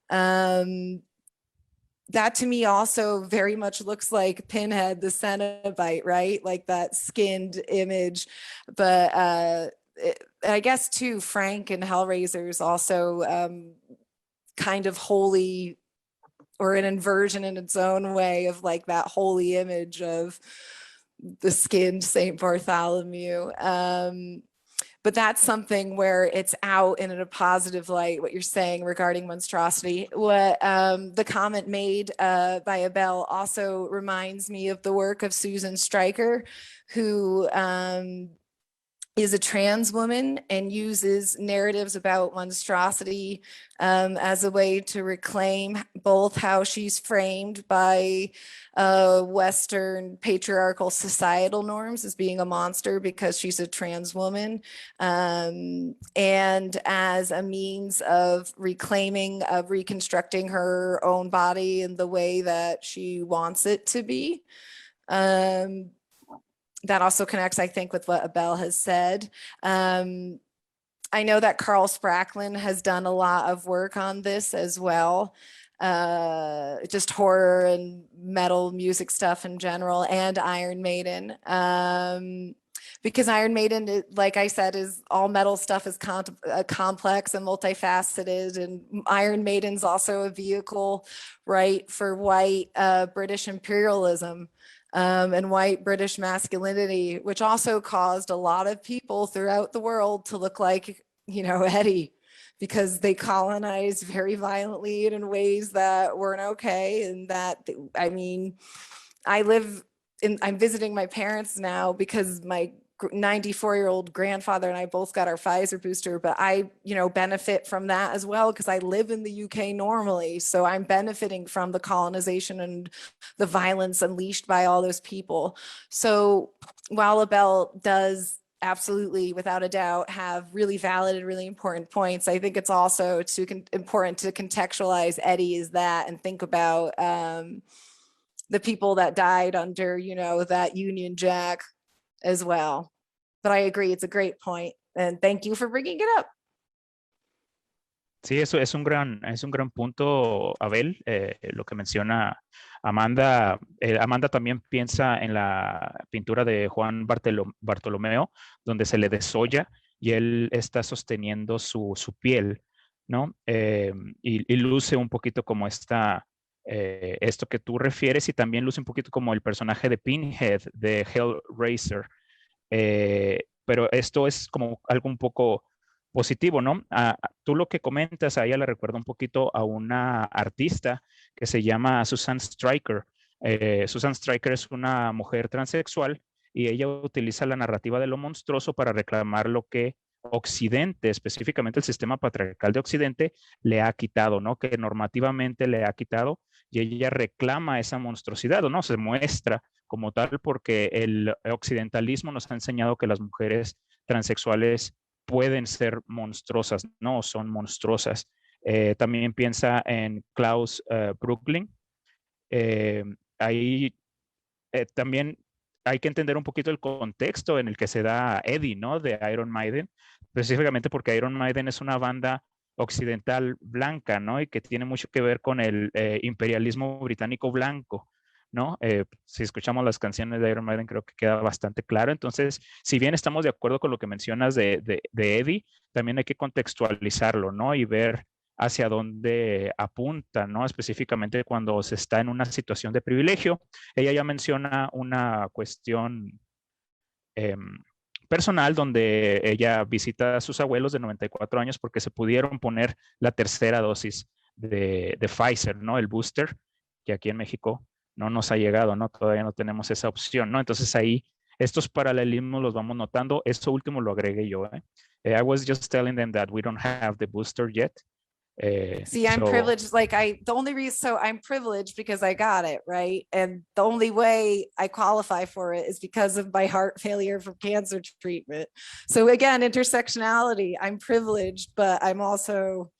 C: That to me also very much looks like Pinhead the Cenobite, right? Like that skinned image, but I guess too, Frank and Hellraiser is also kind of holy, or an inversion in its own way of like that holy image of the skinned Saint Bartholomew. But that's something where it's out in a positive light, what you're saying regarding monstrosity. What the comment made by Abel also reminds me of the work of Susan Stryker, who is a trans woman and uses narratives about monstrosity as a way to reclaim both how she's framed by Western patriarchal societal norms as being a monster because she's a trans woman, and as a means of reclaiming, of reconstructing her own body in the way that she wants it to be. That also connects, I think, with what Abel has said. I know that Carl Spracklin has done a lot of work on this as well, just horror and metal music stuff in general, and Iron Maiden. Because Iron Maiden, like I said, is all metal stuff is complex and multifaceted, and Iron Maiden's also a vehicle, right, for white British imperialism. And white British masculinity, which also caused a lot of people throughout the world to look like, you know, Eddie, because they colonized very violently and in ways that weren't okay. And that, I mean, I'm visiting my parents now because my 94-year-old grandfather and I both got our Pfizer booster, but I, benefit from that as well because I live in the UK normally. So I'm benefiting from the colonization and the violence unleashed by all those people. So while Abel does absolutely, without a doubt, have really valid and really important points, I think it's also important to contextualize Eddie as that and think about the people that died under, that Union Jack as well. But I agree, it's a great point. And thank you for bringing it up.
B: Sí, eso es un gran punto, Abel, lo que menciona Amanda. Amanda también piensa en la pintura de Juan Bartolomeo, donde se le desolla y él está sosteniendo su piel, ¿no? Y luce un poquito como esto que tú refieres, y también luce un poquito como el personaje de Pinhead de Hellraiser. Pero esto es como algo un poco positivo, ¿no? Tú lo que comentas, a ella le recuerda un poquito a una artista que se llama Susan Stryker. Susan Stryker es una mujer transexual y ella utiliza la narrativa de lo monstruoso para reclamar lo que Occidente, específicamente el sistema patriarcal de Occidente, le ha quitado, ¿no? Que normativamente le ha quitado, y ella reclama esa monstruosidad, ¿no? Se muestra como tal porque el occidentalismo nos ha enseñado que las mujeres transexuales pueden ser monstruosas, no son monstruosas. También piensa en Klaus Brooklyn. Ahí también hay que entender un poquito el contexto en el que se da Eddie, ¿no? De Iron Maiden, específicamente porque Iron Maiden es una banda occidental blanca, ¿no? Y que tiene mucho que ver con el imperialismo británico blanco, ¿no? Si escuchamos las canciones de Iron Maiden, creo que queda bastante claro. Entonces, si bien estamos de acuerdo con lo que mencionas de Eddie, también hay que contextualizarlo, ¿no? Y ver hacia dónde apunta, ¿no? Específicamente cuando se está en una situación de privilegio. Ella ya menciona una cuestión personal donde ella visita a sus abuelos de 94 años porque se pudieron poner la tercera dosis de Pfizer, ¿no? El booster, que aquí en México no nos ha llegado, ¿no? Todavía no tenemos esa opción, ¿no? Entonces ahí estos paralelismos los vamos notando. Esto último lo agregué yo, ¿eh? I was just telling them that we don't have the booster yet.
C: See, I'm privileged. I'm privileged because I got it, right? And the only way I qualify for it is because of my heart failure from cancer treatment. So again, intersectionality, I'm privileged, but I'm also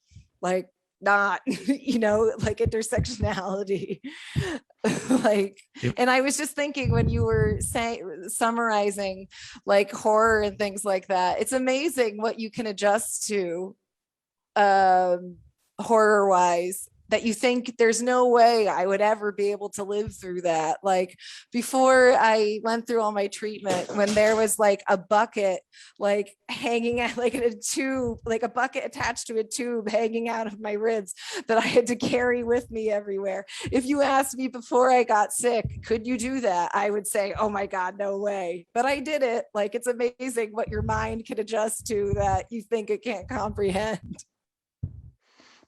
C: like not, like intersectionality. And I was just thinking when you were summarizing like horror and things like that, it's amazing what you can adjust to horror wise, that you think there's no way I would ever be able to live through that. Like before I went through all my treatment, when there was like a bucket like hanging out, like in a tube, like a bucket attached to a tube hanging out of my ribs that I had to carry with me everywhere. If you asked me before I got sick, could you do that? I would say, oh my God, no way. But I did it. Like, it's amazing what your mind can adjust to that you think it can't comprehend.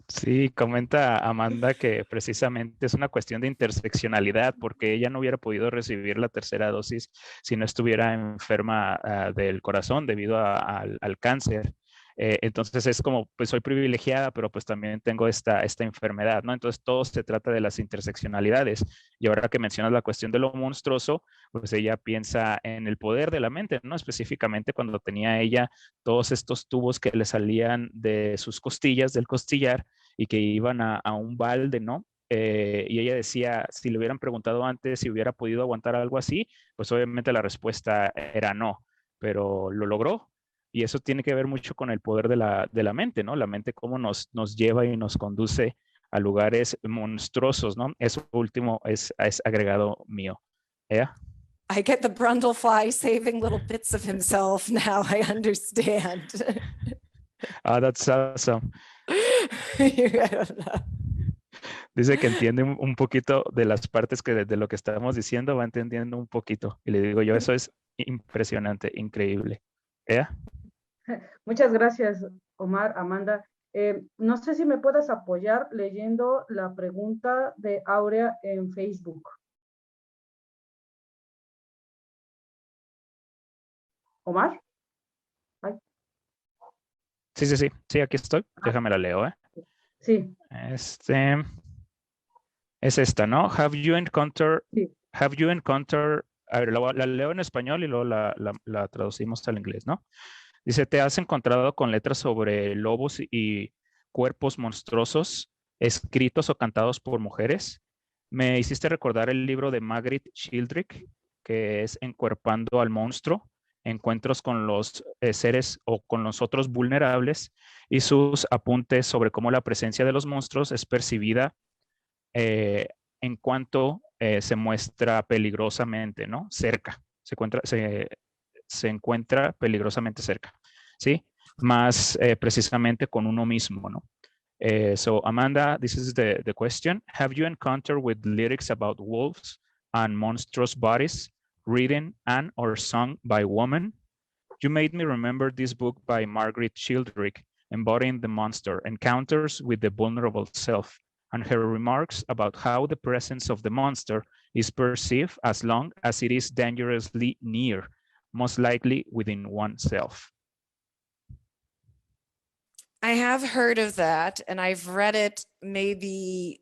B: Sí, comenta Amanda que precisamente es una cuestión de interseccionalidad, porque ella no hubiera podido recibir la tercera dosis si no estuviera enferma del corazón debido al cáncer. Entonces es como, pues soy privilegiada, pero pues también tengo esta enfermedad, ¿no? Entonces todo se trata de las interseccionalidades. Y ahora que mencionas la cuestión de lo monstruoso, pues ella piensa en el poder de la mente, ¿no? Específicamente cuando tenía ella todos estos tubos que le salían de sus costillas, del costillar, y que iban a un balde, ¿no? Y ella decía, si le hubieran preguntado antes si hubiera podido aguantar algo así, pues obviamente la respuesta era no, pero lo logró. Y eso tiene que ver mucho con el poder de la mente, ¿no? La mente cómo nos lleva y nos conduce a lugares monstruosos, ¿no? Eso último es agregado mío. ¿Yeah?
C: I get the Brundlefly saving little bits of himself now. I understand.
B: That's awesome.
C: I don't know.
B: Dice que entiende un poquito de las partes que de lo que estábamos diciendo, va entendiendo un poquito. Y le digo yo, eso es impresionante, increíble. ¿Yeah?
A: Muchas gracias, Omar, Amanda. No sé si me puedes apoyar leyendo la pregunta de Aurea en Facebook. Omar.
B: Sí, aquí estoy. Déjame la leo, ¿eh?
A: Sí.
B: Es esta, ¿no? Have you encountered,
A: Sí.
B: a ver, la leo en español y luego la traducimos al inglés, ¿no? Dice, ¿te has encontrado con letras sobre lobos y cuerpos monstruosos escritos o cantados por mujeres? Me hiciste recordar el libro de Margaret Childrick, que es Encuerpando al monstruo, encuentros con los seres o con los otros vulnerables y sus apuntes sobre cómo la presencia de los monstruos es percibida en cuanto se muestra peligrosamente, ¿no? Cerca, se encuentra peligrosamente cerca, ¿sí? Más precisamente con uno mismo, ¿no? So Amanda, this is the question. Have you encountered with lyrics about wolves and monstrous bodies written and or sung by women? You made me remember this book by Margaret Childrick, Embodying the Monster, Encounters with the Vulnerable Self, and her remarks about how the presence of the monster is perceived as long as it is dangerously near, most likely within oneself.
C: I have heard of that, and I've read it. Maybe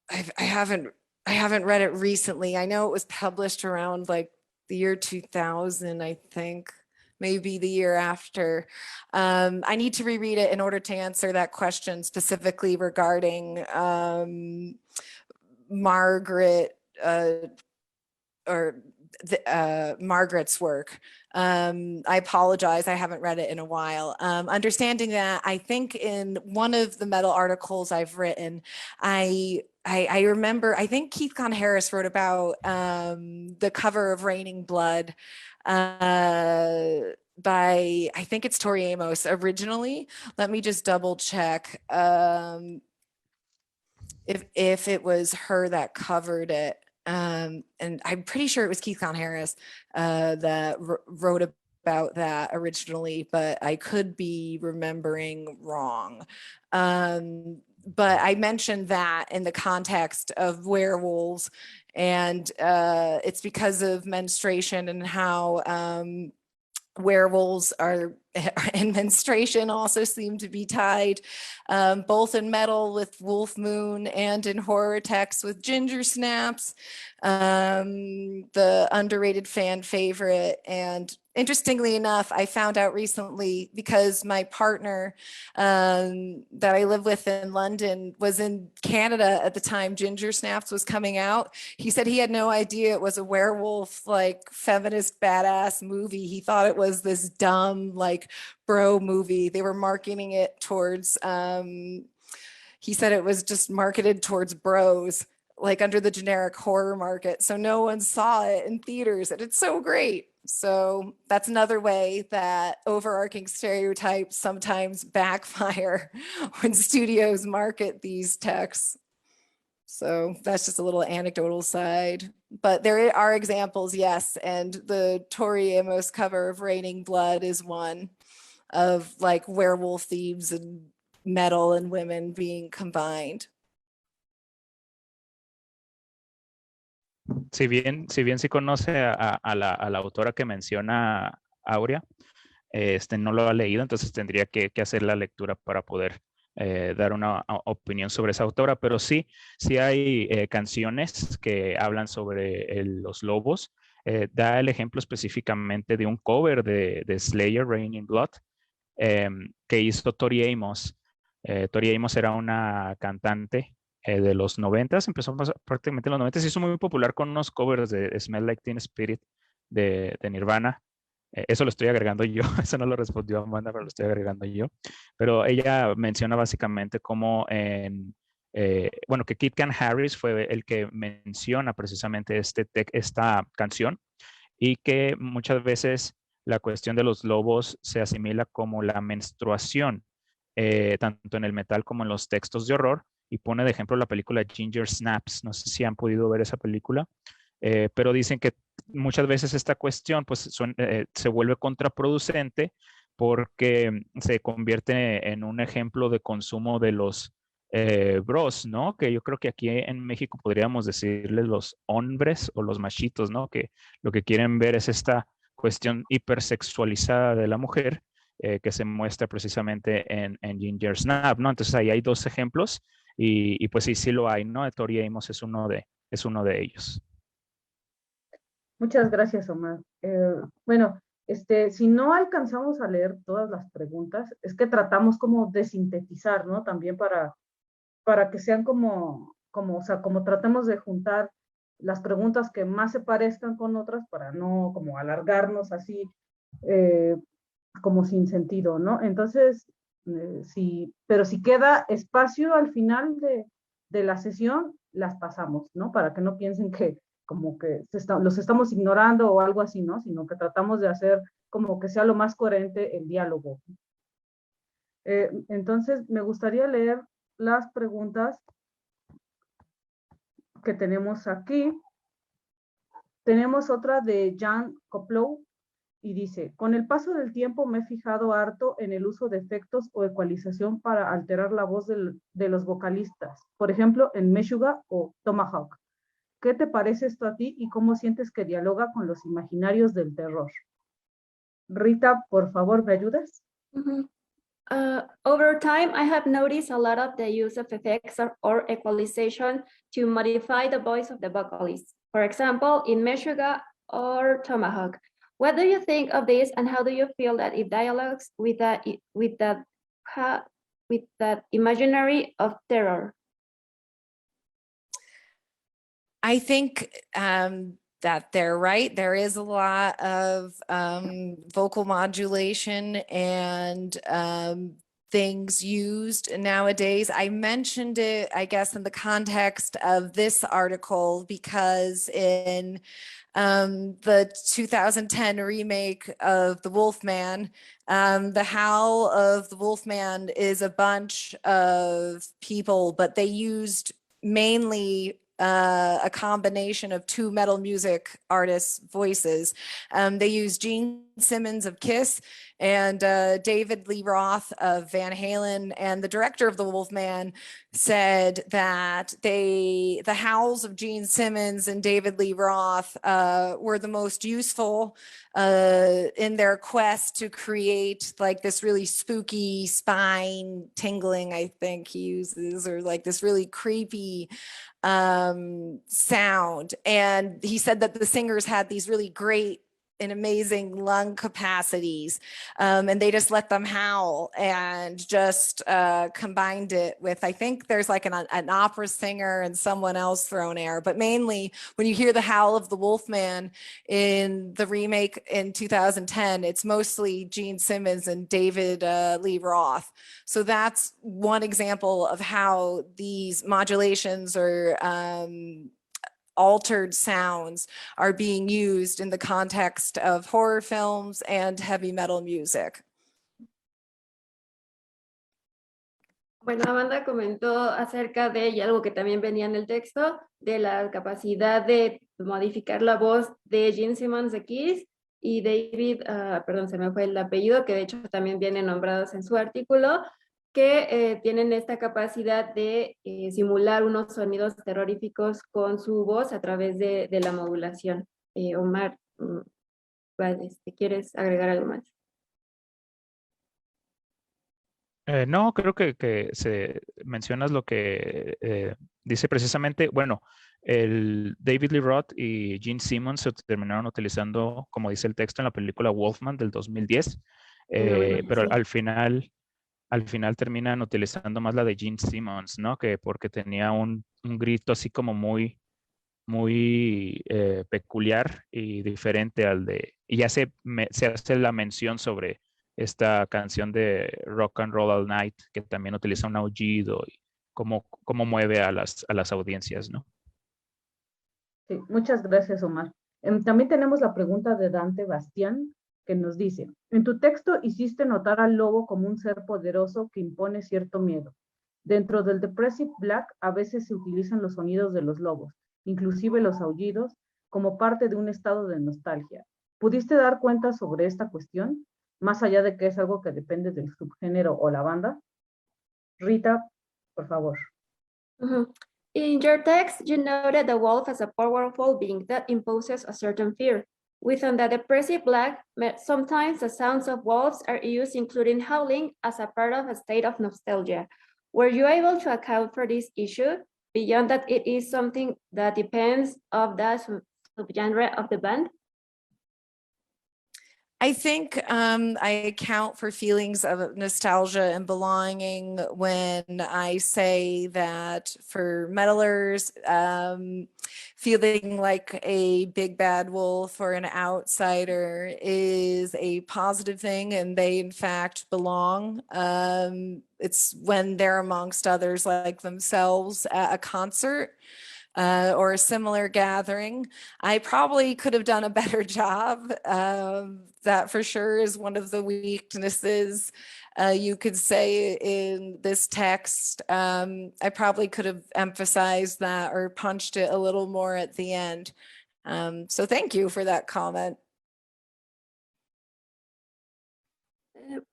C: I haven't read it recently. I know it was published around like the year 2000, I think, maybe the year after. I need to reread it in order to answer that question specifically regarding Margaret Margaret's work. I apologize, I haven't read it in a while. Understanding that, I think in one of the Metal articles I've written, I remember, I think Keith Con Harris wrote about the cover of Raining Blood by, I think it's Tori Amos originally. Let me just double check if it was her that covered it. And I'm pretty sure it was Keith Con Harris that wrote about that originally, but I could be remembering wrong. But I mentioned that in the context of werewolves, and it's because of menstruation and how werewolves are and menstruation also seem to be tied, both in metal with Wolf Moon and in horror texts with Ginger Snaps, the underrated fan favorite. And interestingly enough, I found out recently because my partner that I live with in London was in Canada at the time Ginger Snaps was coming out. He said he had no idea it was a werewolf, like feminist badass movie. He thought it was this dumb, like bro movie. They were marketing it towards, he said it was just marketed towards bros, like under the generic horror market. So no one saw it in theaters, and it's so great. So that's another way that overarching stereotypes sometimes backfire when studios market these texts. So that's just a little anecdotal side, but there are examples, yes. And the Tori Amos cover of Raining Blood is one of like werewolf themes and metal and women being combined.
B: Si bien sí conoce a la autora que menciona Aurea, no lo ha leído, entonces tendría que hacer la lectura para poder dar una opinión sobre esa autora, pero sí hay canciones que hablan sobre los lobos. Da el ejemplo específicamente de un cover de Slayer, Raining Blood, que hizo Tori Amos. Tori Amos era una cantante de los 90s, empezó prácticamente en los 90s, hizo muy popular con unos covers de Smell Like Teen Spirit de Nirvana. Eso lo estoy agregando yo, eso no lo respondió Amanda, pero lo estoy agregando yo. Pero ella menciona básicamente cómo bueno, que Kit Can Harris fue el que menciona precisamente esta canción, y que muchas veces la cuestión de los lobos se asimila como la menstruación, tanto en el metal como en los textos de horror, y pone de ejemplo la película Ginger Snaps. No sé si han podido ver esa película, pero dicen que muchas veces esta cuestión pues se vuelve contraproducente porque se convierte en un ejemplo de consumo de los bros, ¿no? Que yo creo que aquí en México podríamos decirles los hombres o los machitos, ¿no? Que lo que quieren ver es esta cuestión hipersexualizada de la mujer que se muestra precisamente en Ginger Snap, ¿no? Entonces ahí hay dos ejemplos y pues sí lo hay, ¿no? Tori Amos es uno de ellos.
A: Muchas gracias, Omar. Bueno, si no alcanzamos a leer todas las preguntas, es que tratamos como de sintetizar, ¿no? También para que sean o sea, como tratemos de juntar las preguntas que más se parezcan con otras para no como alargarnos así como sin sentido, ¿no? Entonces, pero si queda espacio al final de la sesión, las pasamos, ¿no? Para que no piensen que como que los estamos ignorando o algo así, ¿no? Sino que tratamos de hacer como que sea lo más coherente el diálogo. Entonces, me gustaría leer las preguntas que tenemos aquí. Tenemos otra de Jan Koplow y dice, con el paso del tiempo me he fijado harto en el uso de efectos o ecualización para alterar la voz de los vocalistas, por ejemplo, en Meshuggah o Tomahawk. ¿Qué te parece esto a ti y cómo sientes que dialoga con los imaginarios del terror? Rita, por favor, ¿me ayudas?
D: Over time, I have noticed a lot of the use of effects or equalization to modify the voice of the vocalist. For example, in Meshuggah or Tomahawk. What do you think of this, and how do you feel that it dialogues with that imaginary of terror?
C: I think that they're right. There is a lot of vocal modulation and things used nowadays. I mentioned it, I guess, in the context of this article because in the 2010 remake of The Wolfman, the howl of the Wolfman is a bunch of people, but they used mainly a combination of two metal music artists' voices. They used Gene Simmons of Kiss and David Lee Roth of Van Halen, and the director of The Wolfman said that the howls of Gene Simmons and David Lee Roth were the most useful in their quest to create like this really spooky spine tingling, I think he uses, or like this really creepy sound. And he said that the singers had these really great and amazing lung capacities, and they just let them howl and just combined it with, I think there's like an opera singer and someone else thrown air, but mainly when you hear the howl of the Wolfman in the remake in 2010, it's mostly Gene Simmons and David Lee Roth. So that's one example of how these modulations or altered sounds are being used in the context of horror films and heavy metal music.
D: Bueno, Amanda comentó acerca de, y algo que también venía en el texto, de la capacidad de modificar la voz de Gene Simmons de Kiss y David, perdón, se me fue el apellido, que de hecho también vienen nombrados en su artículo, que tienen esta capacidad de simular unos sonidos terroríficos con su voz a través de la modulación. Omar, ¿quieres agregar algo más?
B: No, creo que mencionas lo que dice precisamente, bueno, el David Lee Roth y Gene Simmons se terminaron utilizando, como dice el texto, en la película Wolfman del 2010, pero
D: Sí.
B: al final terminan utilizando más la de Gene Simmons, ¿no? Que porque tenía un grito así como muy peculiar y diferente al de, y ya se hace la mención sobre esta canción de Rock and Roll All Night, que también utiliza un aullido y cómo mueve a las audiencias, ¿no?
A: Sí, muchas gracias, Omar. También tenemos la pregunta de Dante Bastián, que nos dice, en tu texto hiciste notar al lobo como un ser poderoso que impone cierto miedo. Dentro del Depressive Black a veces se utilizan los sonidos de los lobos, inclusive los aullidos, como parte de un estado de nostalgia. ¿Pudiste dar cuenta sobre esta cuestión? Más allá de que es algo que depende del subgénero o la banda. Rita, por favor.
D: In your text, you noted the wolf as a powerful being that imposes a certain fear. Within the depressive black, sometimes the sounds of wolves are used, including howling, as a part of a state of nostalgia. Were you able to account for this issue? Beyond that, it is something that depends on the subgenre of the band?
C: I think I account for feelings of nostalgia and belonging when I say that for metalers, feeling like a big bad wolf or an outsider is a positive thing, and they in fact belong. It's when they're amongst others like themselves at a concert. Or a similar gathering. I probably could have done a better job. That for sure is one of the weaknesses you could say in this text. I probably could have emphasized that or punched it a little more at the end. So thank you for that comment.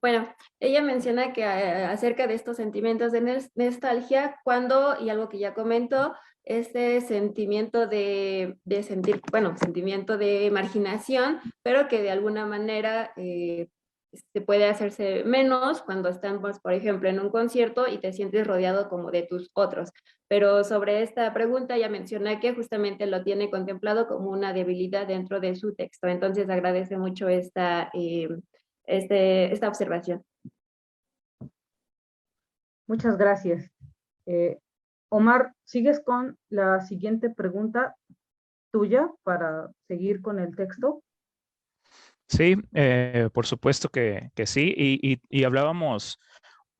D: Bueno, ella menciona que acerca de estos sentimientos de nostalgia, cuando, y algo que ya comentó, este sentimiento de sentir, bueno, sentimiento de marginación, pero que de alguna manera se puede hacerse menos cuando estamos, por ejemplo, en un concierto y te sientes rodeado como de tus otros. Pero sobre esta pregunta ya menciona que justamente lo tiene contemplado como una debilidad dentro de su texto. Entonces agradece mucho esta observación.
A: Muchas gracias. Omar, ¿sigues con la siguiente pregunta tuya para seguir con el texto?
B: Sí, por supuesto que sí. Y hablábamos,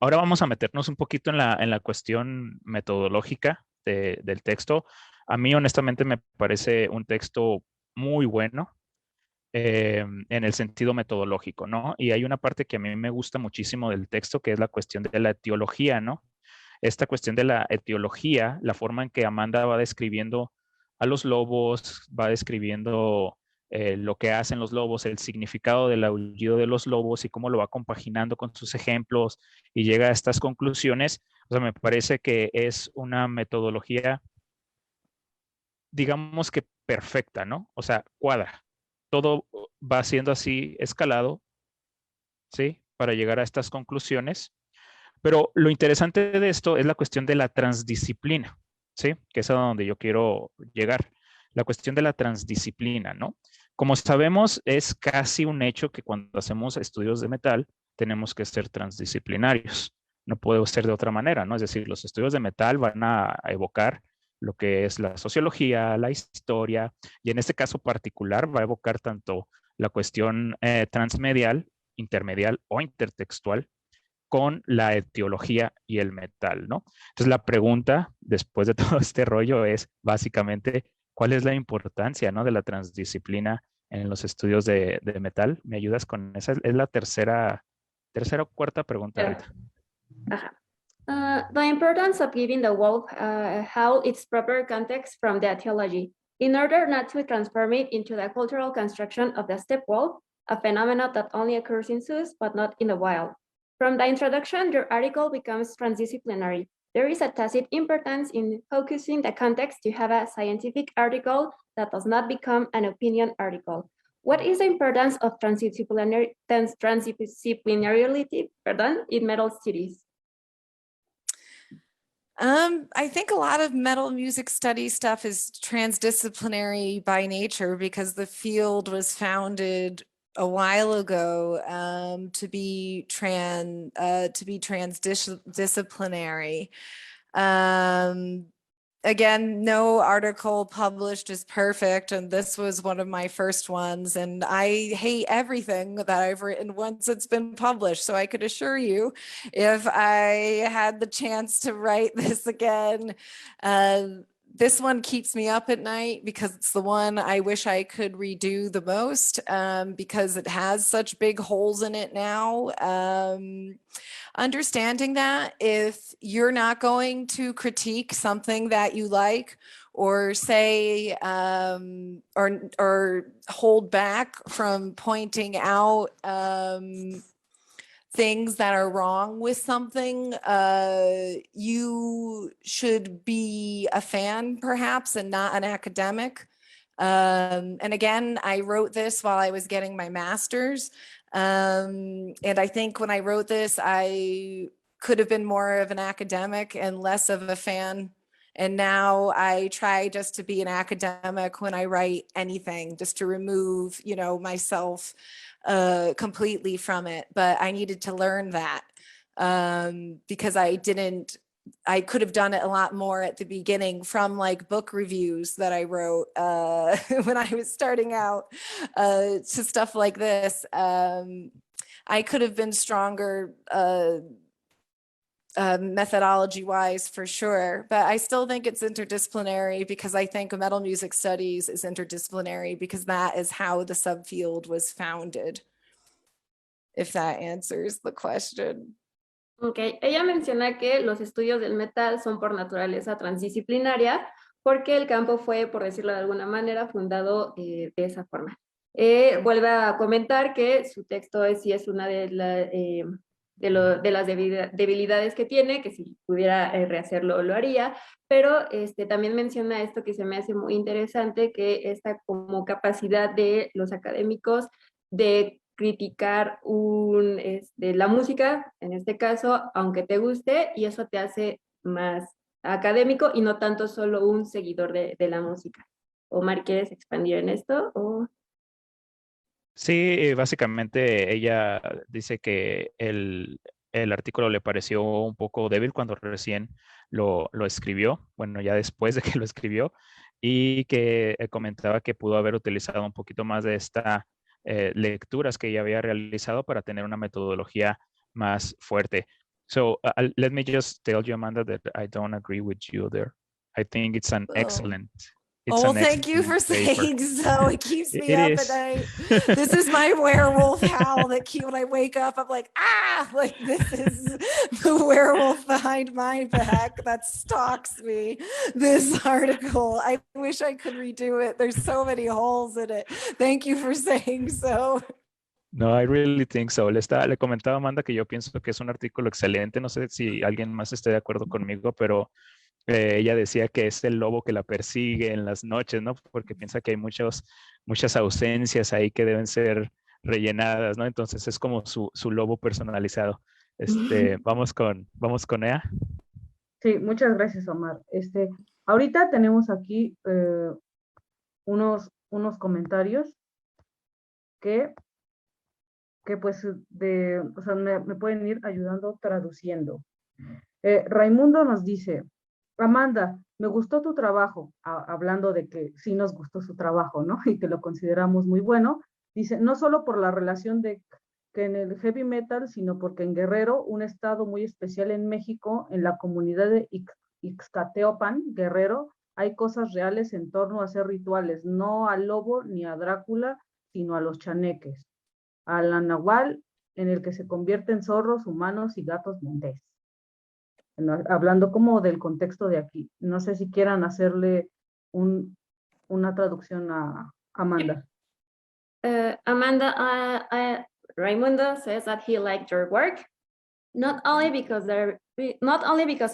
B: ahora vamos a meternos un poquito en la cuestión metodológica del texto. A mí honestamente me parece un texto muy bueno. En el sentido metodológico, ¿no? Y hay una parte que a mí me gusta muchísimo del texto, que es la cuestión de la etiología, ¿no? Esta cuestión de la etiología, la forma en que Amanda va describiendo a los lobos, va describiendo lo que hacen los lobos, el significado del aullido de los lobos y cómo lo va compaginando con sus ejemplos y llega a estas conclusiones. O sea, me parece que es una metodología, digamos que perfecta, ¿no? O sea, cuadra. Todo va siendo así escalado, ¿sí? Para llegar a estas conclusiones. Pero lo interesante de esto es la cuestión de la transdisciplina, ¿sí? Que es a donde yo quiero llegar. La cuestión de la transdisciplina, ¿no? Como sabemos, es casi un hecho que cuando hacemos estudios de metal, tenemos que ser transdisciplinarios. No puede ser de otra manera, ¿no? Es decir, los estudios de metal van a evocar lo que es la sociología, la historia, y en este caso particular va a evocar tanto la cuestión transmedial, intermedial o intertextual con la etiología y el metal, ¿no? Entonces la pregunta después de todo este rollo es básicamente, ¿cuál es la importancia, ¿no? de la transdisciplina en los estudios de metal? ¿Me ayudas con esa? Es la tercera o cuarta pregunta, Rita.
D: Ajá. The importance of giving the wolf howl its proper context from the etiology, in order not to transform it into the cultural construction of the steppe wolf, a phenomenon that only occurs in zoos but not in the wild. From the introduction, your article becomes transdisciplinary. There is a tacit importance in focusing the context to have a scientific article that does not become an opinion article. What is the importance of transdisciplinarity in metal studies?
C: I think a lot of metal music study stuff is transdisciplinary by nature because the field was founded a while ago to be transdisciplinary. Again, no article published is perfect, and this was one of my first ones, and I hate everything that I've written once it's been published. So I could assure you, if I had the chance to write this again, this one keeps me up at night because it's the one I wish I could redo the most because it has such big holes in it now. Understanding that if you're not going to critique something that you like or say or hold back from pointing out things that are wrong with something, you should be a fan perhaps and not an academic. And again, I wrote this while I was getting my master's. And I think when I wrote this, I could have been more of an academic and less of a fan. And now I try just to be an academic when I write anything, just to remove, you know, myself completely from it. But I needed to learn that because I could have done it a lot more at the beginning from like book reviews that I wrote when I was starting out to stuff like this. I could have been stronger methodology wise for sure, but I still think it's interdisciplinary because I think metal music studies is interdisciplinary because that is how the subfield was founded. If that answers the question.
D: Ok, ella menciona que los estudios del metal son por naturaleza transdisciplinaria porque el campo fue, por decirlo de alguna manera, fundado de esa forma. Vuelve a comentar que su texto sí es una de las debilidades que tiene, que si pudiera rehacerlo lo haría, pero también menciona esto que se me hace muy interesante, que esta como capacidad de los académicos de criticar la música, en este caso, aunque te guste, y eso te hace más académico y no tanto solo un seguidor de la música. Omar, ¿quieres expandir en esto? ¿O?
B: Sí, básicamente ella dice que el artículo le pareció un poco débil cuando recién lo escribió, bueno, ya después de que lo escribió, y que comentaba que pudo haber utilizado un poquito más de esta lecturas que ella había realizado para tener una metodología más fuerte. So let me just tell you, Amanda, that I don't agree with you there. I think it's an excellent.
C: Oh, well, thank you for saying so. It keeps me
B: It
C: up
B: is.
C: at night. This is my werewolf howl that when I wake up, I'm like, ah, like this is the werewolf behind my back that stalks me. This article, I wish I could redo it. There's so many holes in it. Thank you for saying so.
B: No, I really think so. Le comentaba a Amanda que yo pienso que es un artículo excelente. No sé si alguien más esté de acuerdo conmigo, pero ella decía que es el lobo que la persigue en las noches, ¿no? Porque piensa que hay muchas ausencias ahí que deben ser rellenadas, ¿no? Entonces es como su lobo personalizado. Vamos con ella.
A: Sí, muchas gracias, Omar. Ahorita tenemos aquí unos comentarios que pues o sea, me pueden ir ayudando traduciendo. Raimundo nos dice, Amanda, me gustó tu trabajo, hablando de que sí nos gustó su trabajo, ¿no? Y que lo consideramos muy bueno. Dice, no solo por la relación que en el heavy metal, sino porque en Guerrero, un estado muy especial en México, en la comunidad de Ixcateopan, Guerrero, hay cosas reales en torno a hacer rituales, no al lobo ni a Drácula, sino a los chaneques, a la nahual, en el que se convierten zorros, humanos y gatos montés. Hablando como del contexto de aquí. No sé si quieran hacerle una traducción a Amanda.
D: Raimundo says that he liked your work, not only because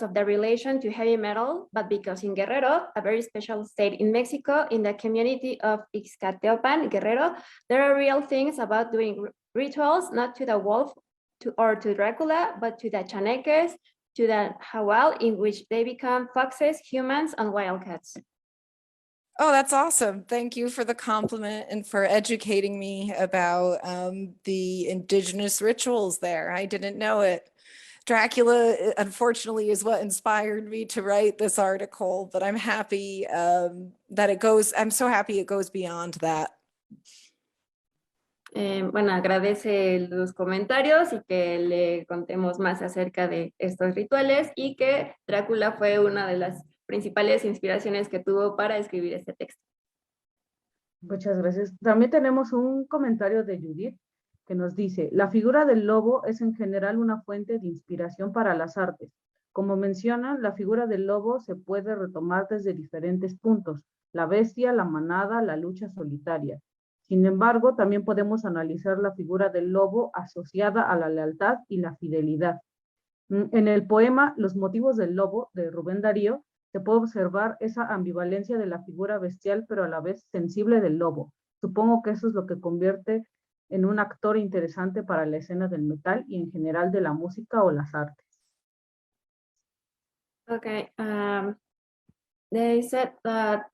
D: of the relation to heavy metal, but because in Guerrero, a very special state in Mexico, in the community of Ixcateopan, Guerrero, there are real things about doing rituals, not to the wolf or to Dracula, but to the chaneques, to the Hawal, in which they become foxes, humans, and wildcats.
C: Oh, that's awesome. Thank you for the compliment and for educating me about the indigenous rituals there. I didn't know it. Dracula, unfortunately, is what inspired me to write this article, but I'm happy I'm so happy it goes beyond that.
D: Bueno, agradece los comentarios y que le contemos más acerca de estos rituales y que Drácula fue una de las principales inspiraciones que tuvo para escribir este texto.
A: Muchas gracias. También tenemos un comentario de Judith que nos dice, la figura del lobo es en general una fuente de inspiración para las artes. Como mencionan, la figura del lobo se puede retomar desde diferentes puntos, la bestia, la manada, la lucha solitaria. Sin embargo, también podemos analizar la figura del lobo asociada a la lealtad y la fidelidad. En el poema Los motivos del lobo, de Rubén Darío, se puede observar esa ambivalencia de la figura bestial, pero a la vez sensible del lobo. Supongo que eso es lo que convierte en un actor interesante para la escena del metal y en general de la música o las artes.
D: Okay, they said that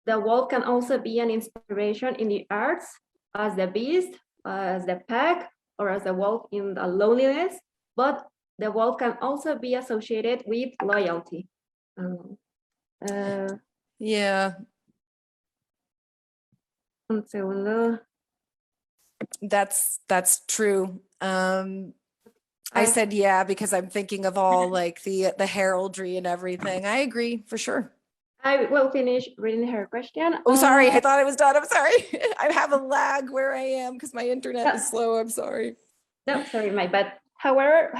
D: the wolf can also be an inspiration in the arts as the beast, as the pack, or as the wolf in the loneliness, but the wolf can also be associated with loyalty.
C: Yeah,
D: Un segundo.
C: that's true. I
D: I-
C: said yeah because I'm thinking of all like the heraldry and everything. I agree for sure.
D: I will finish reading her question.
C: Oh, sorry, I thought it was done. I'm sorry. I have a lag where I am because my internet is slow. I'm sorry.
D: No, sorry, my bad. However,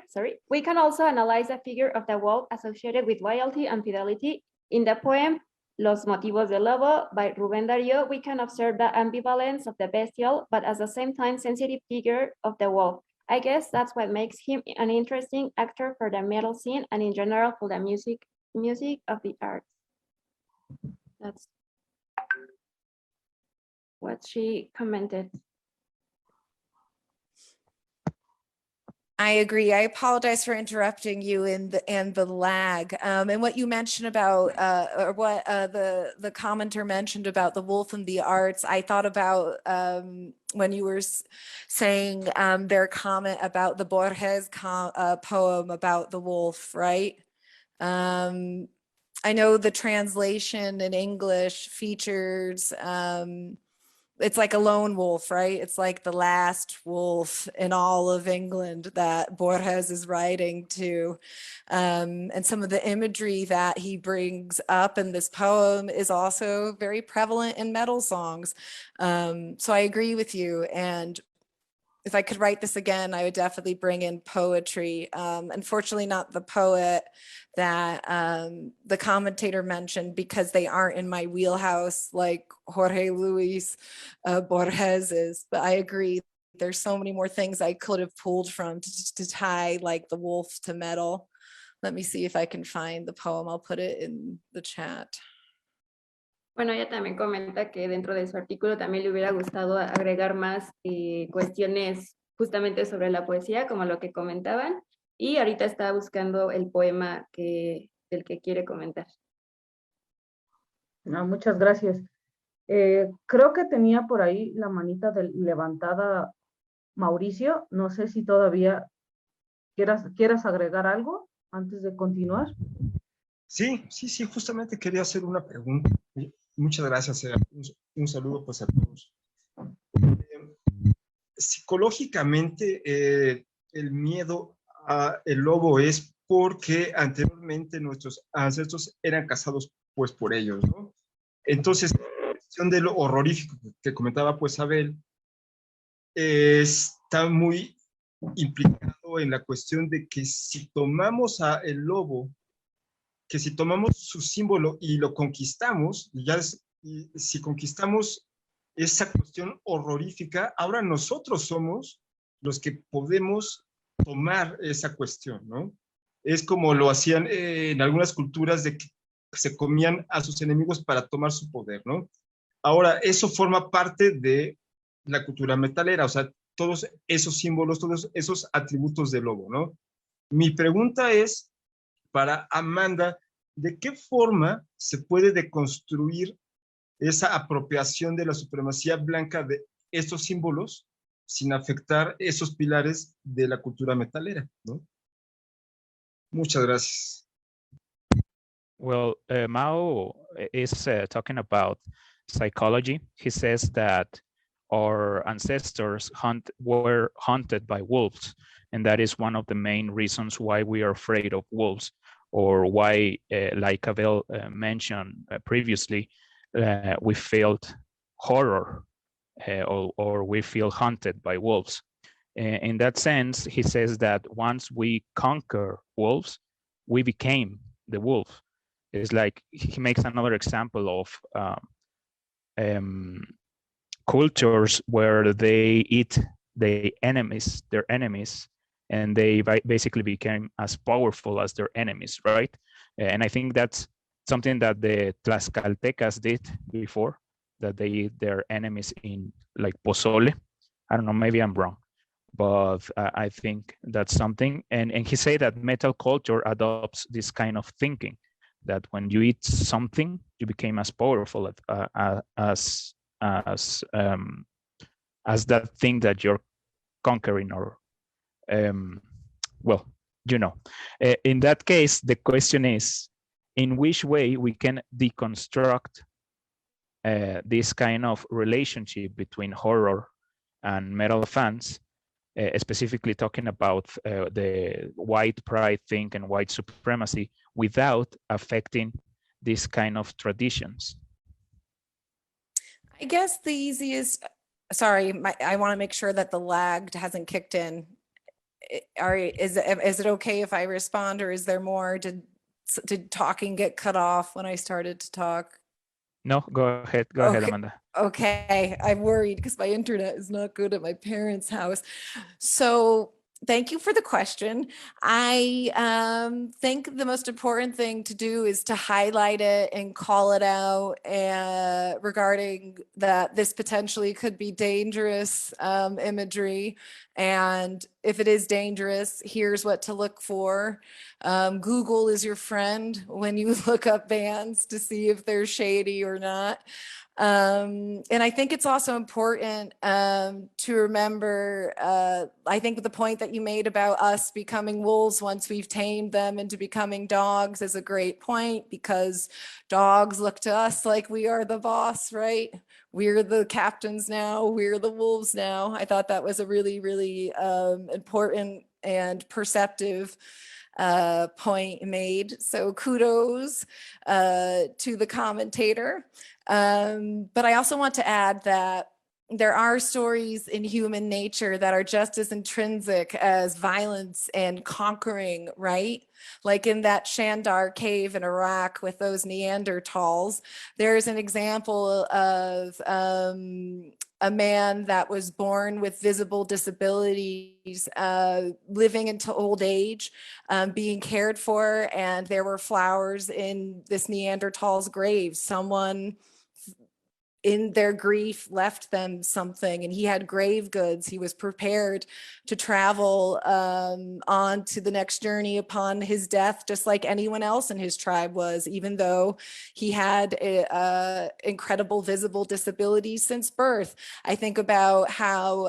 D: sorry, we can also analyze the figure of the wolf associated with loyalty and fidelity. In the poem Los Motivos del Lobo by Rubén Darío, we can observe the ambivalence of the bestial, but at the same time sensitive figure of the wolf. I guess that's what makes him an interesting actor for the metal scene and in general for the music of the arts. That's what she commented.
C: I agree. I apologize for interrupting you and the lag. And what you mentioned about, or what the commenter mentioned about the wolf and the arts, I thought about when you were saying their comment about the Borges poem about the wolf, right? I know the translation in English features it's like a lone wolf, right? It's like the last wolf in all of England that Borges is writing to. And some of the imagery that he brings up in this poem is also very prevalent in metal songs. So I agree with you. And if I could write this again, I would definitely bring in poetry. Unfortunately, not the poet that the commentator mentioned because they aren't in my wheelhouse like Jorge Luis Borges is. But I agree, there's so many more things I could have pulled from to tie like the wolf to metal. Let me see if I can find the poem. I'll put it in the chat.
D: Bueno, ella también comenta que dentro de su artículo también le hubiera gustado agregar más cuestiones justamente sobre la poesía, como lo que comentaban, y ahorita está buscando el poema del que quiere comentar.
A: No, muchas gracias. Creo que tenía por ahí la manita levantada Mauricio. No sé si todavía quieras agregar algo antes de continuar.
G: Sí, justamente quería hacer una pregunta. Muchas gracias. Un saludo pues a todos. Psicológicamente, el miedo al lobo es porque anteriormente nuestros ancestros eran cazados pues por ellos, ¿no? Entonces, la cuestión de lo horrorífico que comentaba pues Abel está muy implicado en la cuestión de que si tomamos el lobo, que si tomamos su símbolo y lo conquistamos, si conquistamos esa cuestión horrorífica, ahora nosotros somos los que podemos tomar esa cuestión, ¿no? Es como lo hacían en algunas culturas de que se comían a sus enemigos para tomar su poder, ¿no? Ahora, eso forma parte de la cultura metalera, o sea, todos esos símbolos, todos esos atributos del lobo, ¿no? Mi pregunta es, para Amanda, ¿de qué forma se puede deconstruir esa apropiación de la supremacía blanca de estos símbolos sin afectar esos pilares de la cultura metalera, ¿no? Muchas gracias.
B: Well, Mao is talking about psychology. He says that our ancestors were hunted by wolves, and that is one of the main reasons why we are afraid of wolves, or why, like Abel mentioned previously, we felt horror or we feel hunted by wolves. In that sense, he says that once we conquer wolves, we became the wolf. It's like he makes another example of cultures where they eat their enemies and they basically became as powerful as their enemies, right? And I think that's something that the Tlaxcaltecas did before, that they eat their enemies in like pozole. I don't know, maybe I'm wrong, but I think that's something. And he said that metal culture adopts this kind of thinking, that when you eat something, you became as powerful as that thing that you're conquering, or well, you know. In that case, the question is, in which way we can deconstruct this kind of relationship between horror and metal fans, specifically talking about the white pride thing and white supremacy, without affecting these kind of traditions?
C: I guess the easiest, sorry, I want to make sure that the lag hasn't kicked in. Is it okay if I respond, or is there more? Did talking get cut off when I started to talk?
B: No, go ahead. Go ahead,
C: Okay.
B: Amanda.
C: Okay, I'm worried because my internet is not good at my parents' house. So thank you for the question. I think the most important thing to do is to highlight it and call it out regarding that this potentially could be dangerous imagery. And if it is dangerous, here's what to look for. Google is your friend when you look up bands to see if they're shady or not. And I think it's also important to remember, I think the point that you made about us becoming wolves once we've tamed them into becoming dogs is a great point, because dogs look to us like we are the boss, right? We're the captains now, we're the wolves now. I thought that was a really, really important and perceptive point made. So kudos to the commentator. But I also want to add that there are stories in human nature that are just as intrinsic as violence and conquering, right? Like in that Shandar cave in Iraq with those Neanderthals, there's an example of a man that was born with visible disabilities, living into old age, being cared for, and there were flowers in this Neanderthal's grave. Someone in their grief left them something, and he had grave goods. He was prepared to travel on to the next journey upon his death, just like anyone else in his tribe was, even though he had incredible visible disabilities since birth. I think about how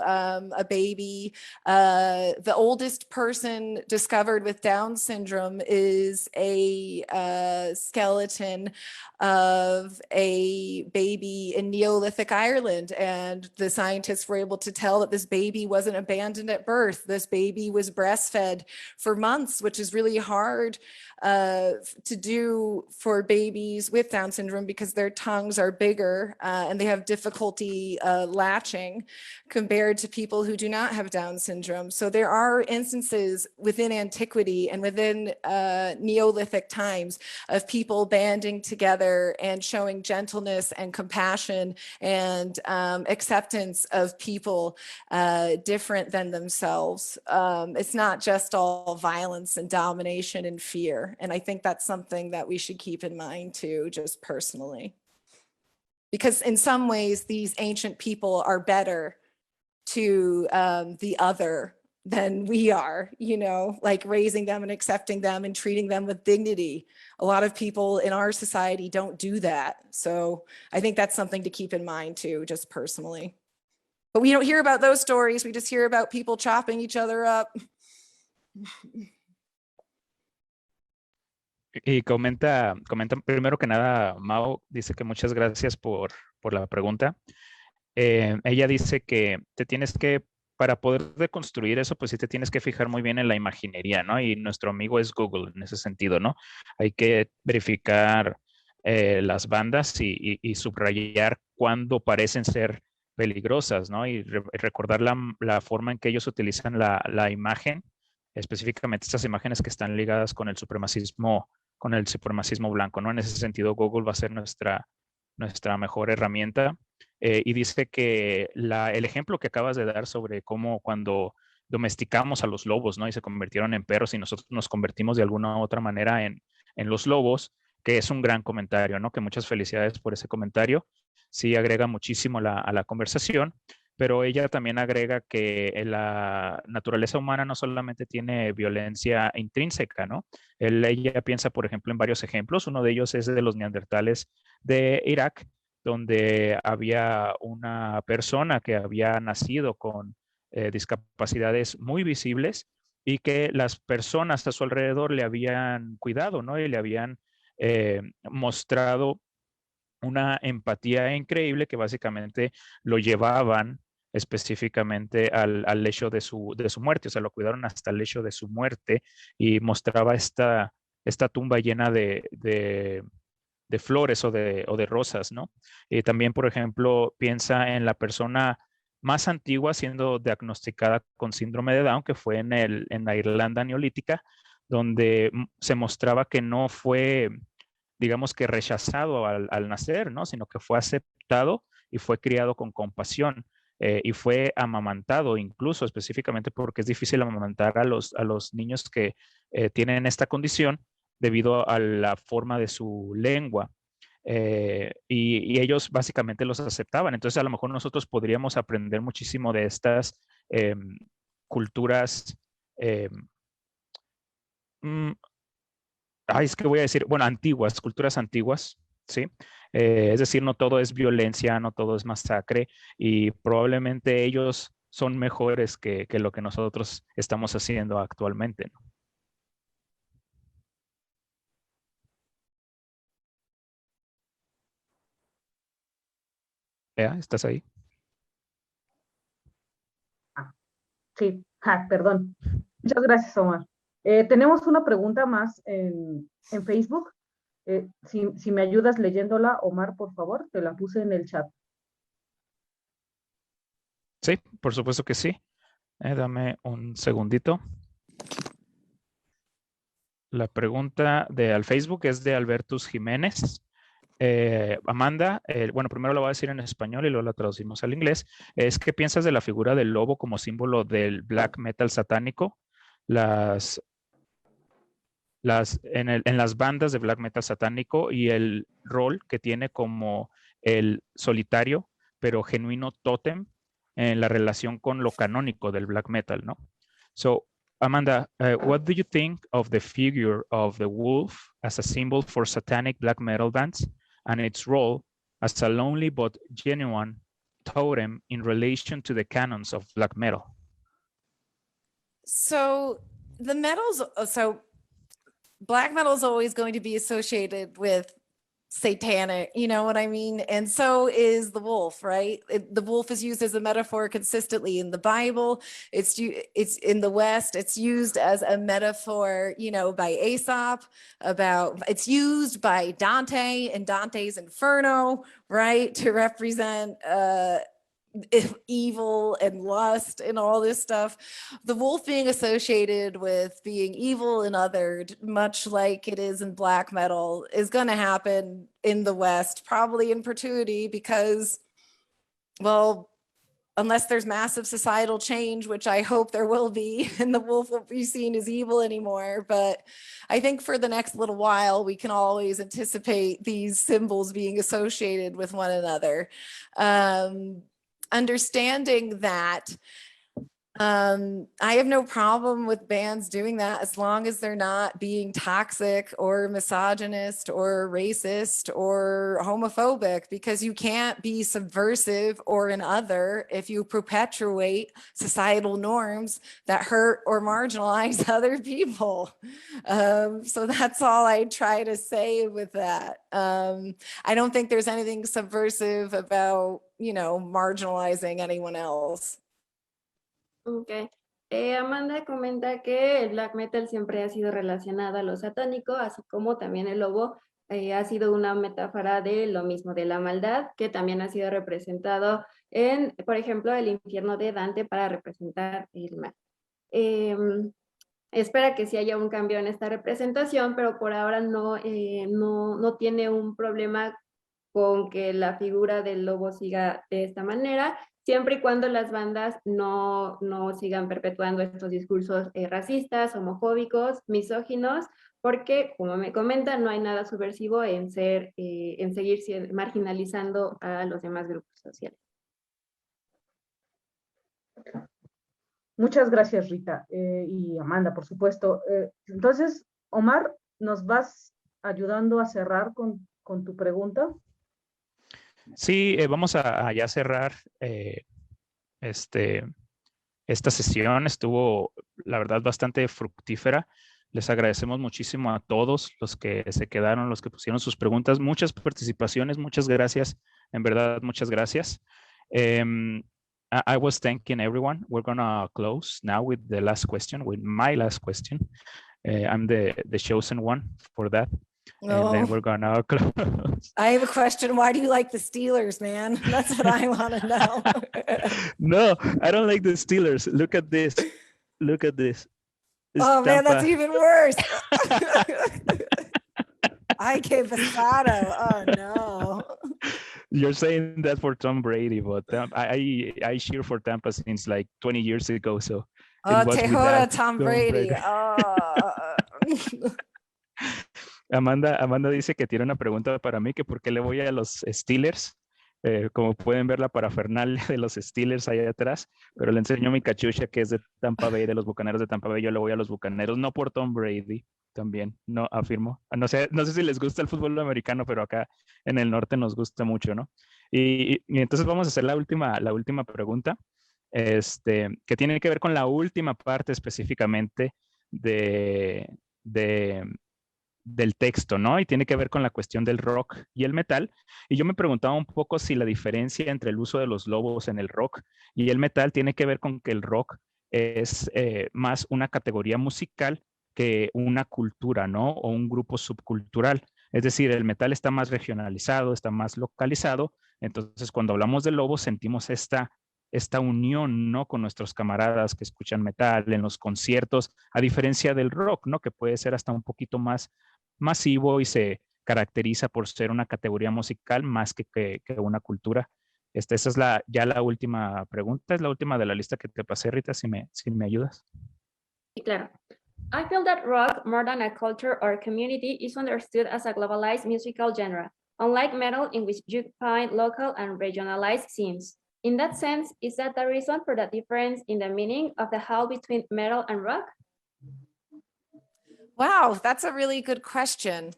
C: a baby, the oldest person discovered with Down syndrome is a skeleton of a baby in Neolithic Ireland, and the scientists were able to tell that this baby wasn't abandoned at birth. This baby was breastfed for months, which is really hard to do for babies with Down syndrome because their tongues are bigger and they have difficulty latching compared to people who do not have Down syndrome. So there are instances within antiquity and within Neolithic times of people banding together and showing gentleness and compassion and acceptance of people different than themselves. It's not just all violence and domination and fear. And I think that's something that we should keep in mind too, just personally. Because in some ways, these ancient people are better to the other than we are, you know, like raising them and accepting them and treating them with dignity. A lot of people in our society don't do that. So I think that's something to keep in mind too, just personally. But we don't hear about those stories. We just hear about people chopping each other up.
B: Y comenta primero que nada, Mau dice que muchas gracias por la pregunta. Ella dice que te tienes que, para poder deconstruir eso, pues sí te tienes que fijar muy bien en la imaginería, ¿no? Y nuestro amigo es Google en ese sentido, ¿no? Hay que verificar las bandas y subrayar cuándo parecen ser peligrosas, ¿no? Y recordar la forma en que ellos utilizan la imagen, específicamente estas imágenes que están ligadas con el supremacismo blanco, ¿no? En ese sentido, Google va a ser nuestra mejor herramienta. Y dice que el ejemplo que acabas de dar sobre cómo cuando domesticamos a los lobos, ¿no? Y se convirtieron en perros y nosotros nos convertimos de alguna u otra manera en los lobos, que es un gran comentario, ¿no? Que muchas felicidades por ese comentario. Sí, agrega muchísimo a la conversación, pero ella también agrega que la naturaleza humana no solamente tiene violencia intrínseca, ¿no? Ella piensa, por ejemplo, en varios ejemplos. Uno de ellos es de los neandertales de Irak, donde había una persona que había nacido con discapacidades muy visibles y que las personas a su alrededor le habían cuidado, ¿no? Y le habían mostrado una empatía increíble que básicamente lo llevaban específicamente al lecho de su muerte, o sea, lo cuidaron hasta el lecho de su muerte y mostraba esta tumba llena de flores o de rosas, ¿no? Y también, por ejemplo, piensa en la persona más antigua siendo diagnosticada con síndrome de Down, que fue en la Irlanda neolítica, donde se mostraba que no fue, digamos que rechazado al nacer, ¿no? Sino que fue aceptado y fue criado con compasión. Y fue amamantado incluso específicamente porque es difícil amamantar a los niños que tienen esta condición debido a la forma de su lengua. Y ellos básicamente los aceptaban. Entonces a lo mejor nosotros podríamos aprender muchísimo de estas culturas, mm, es que voy a decir, bueno, antiguas, culturas antiguas, ¿sí? Es decir, no todo es violencia, no todo es masacre y probablemente ellos son mejores que lo que nosotros estamos haciendo actualmente, ¿no? ¿Estás ahí?
A: Sí, perdón. Muchas gracias, Omar. Tenemos una pregunta más en Facebook. Si me ayudas leyéndola, Omar, por favor, te la puse en el chat.
B: Sí, por supuesto que sí. Dame un segundito. La pregunta al Facebook es de Albertus Jiménez. Amanda, bueno, primero lo voy a decir en español y luego la traducimos al inglés. ¿Qué piensas de la figura del lobo como símbolo del black metal satánico? En las bandas de black metal satánico y el rol que tiene como el solitario, pero genuino tótem en la relación con lo canónico del black metal, ¿no? So, Amanda, what do you think of the figure of the wolf as a symbol for satanic black metal bands and its role as a lonely but genuine totem in relation to the canons of black metal?
C: So black metal is always going to be associated with satanic, you know what I mean? And so is the wolf, right? The wolf is used as a metaphor consistently in the Bible. It's in the West, it's used as a metaphor, you know, by Aesop, it's used by Dante in Dante's Inferno, right? To represent evil and lust and all this stuff. The wolf being associated with being evil and othered, much like it is in black metal, is going to happen in the West, probably in perpetuity, because, well, unless there's massive societal change, which I hope there will be, and the wolf won't be seen as evil anymore. But I think for the next little while, we can always anticipate these symbols being associated with one another. Understanding that I have no problem with bands doing that as long as they're not being toxic or misogynist or racist or homophobic, because you can't be subversive or an other if you perpetuate societal norms that hurt or marginalize other people. So that's all I try to say with that. I don't think there's anything subversive about, you know, marginalizing anyone else.
D: Ok. Amanda comenta que el black metal siempre ha sido relacionado a lo satánico, así como también el lobo ha sido una metáfora de lo mismo, de la maldad, que también ha sido representado en, por ejemplo, el infierno de Dante para representar el mal. Espera que sí haya un cambio en esta representación, pero por ahora no tiene un problema con que la figura del lobo siga de esta manera. siempre y cuando las bandas no sigan perpetuando estos discursos racistas, homofóbicos, misóginos, porque, como me comentan, no hay nada subversivo en seguir marginalizando a los demás grupos sociales.
A: Muchas gracias, Rita, y Amanda, por supuesto. Entonces, Omar, ¿nos vas ayudando a cerrar con tu pregunta?
B: Sí, vamos a ya cerrar esta sesión. Estuvo, la verdad, bastante fructífera. Les agradecemos muchísimo a todos los que se quedaron, los que pusieron sus preguntas. Muchas participaciones, muchas gracias. En verdad, muchas gracias. I was thanking everyone. We're going to close now with the last question, with my last question. I'm the chosen one for that. And then we're going to close.
C: I have a question. Why do you like the Steelers, man? That's what I want to know.
B: No, I don't like the Steelers. Look at this. Look at this. It's
C: Oh, man, that's
B: Tampa.
C: even worse. I gave Pasado. Oh, no.
B: You're saying that for Tom Brady, but I cheer for Tampa since like 20 years ago. So
C: Oh,
B: was
C: Tejora,
B: without
C: Tom Brady. Oh.
B: Amanda dice que tiene una pregunta para mí, que por qué le voy a los Steelers. Como pueden ver la parafernalia de los Steelers ahí atrás, pero le enseño mi cachucha que es de Tampa Bay, de los Bucaneros de Tampa Bay. Yo le voy a los Bucaneros, no por Tom Brady, también, no afirmo. No sé si les gusta el fútbol americano, pero acá en el norte nos gusta mucho, ¿no? Y entonces vamos a hacer la última pregunta, que tiene que ver con la última parte específicamente del texto, ¿no? Y tiene que ver con la cuestión del rock y el metal. Y yo me preguntaba un poco si la diferencia entre el uso de los lobos en el rock y el metal tiene que ver con que el rock es más una categoría musical que una cultura, ¿no? O un grupo subcultural. Es decir, el metal está más regionalizado, está más localizado. Entonces, cuando hablamos de lobos, sentimos esta unión, ¿no? Con nuestros camaradas que escuchan metal en los conciertos, a diferencia del rock, ¿no? Que puede ser hasta un poquito más masivo y se caracteriza por ser una categoría musical más que una cultura. Esa es ya la última pregunta, es la última de la lista que te pasé, Rita, si me ayudas.
D: Sí, claro. I feel that rock, more than a culture or community, is understood as a globalized musical genre, unlike metal in which you find local and regionalized scenes. In that sense, is that the reason for the difference in the meaning of the how between metal and rock?
C: Wow, that's a really good question.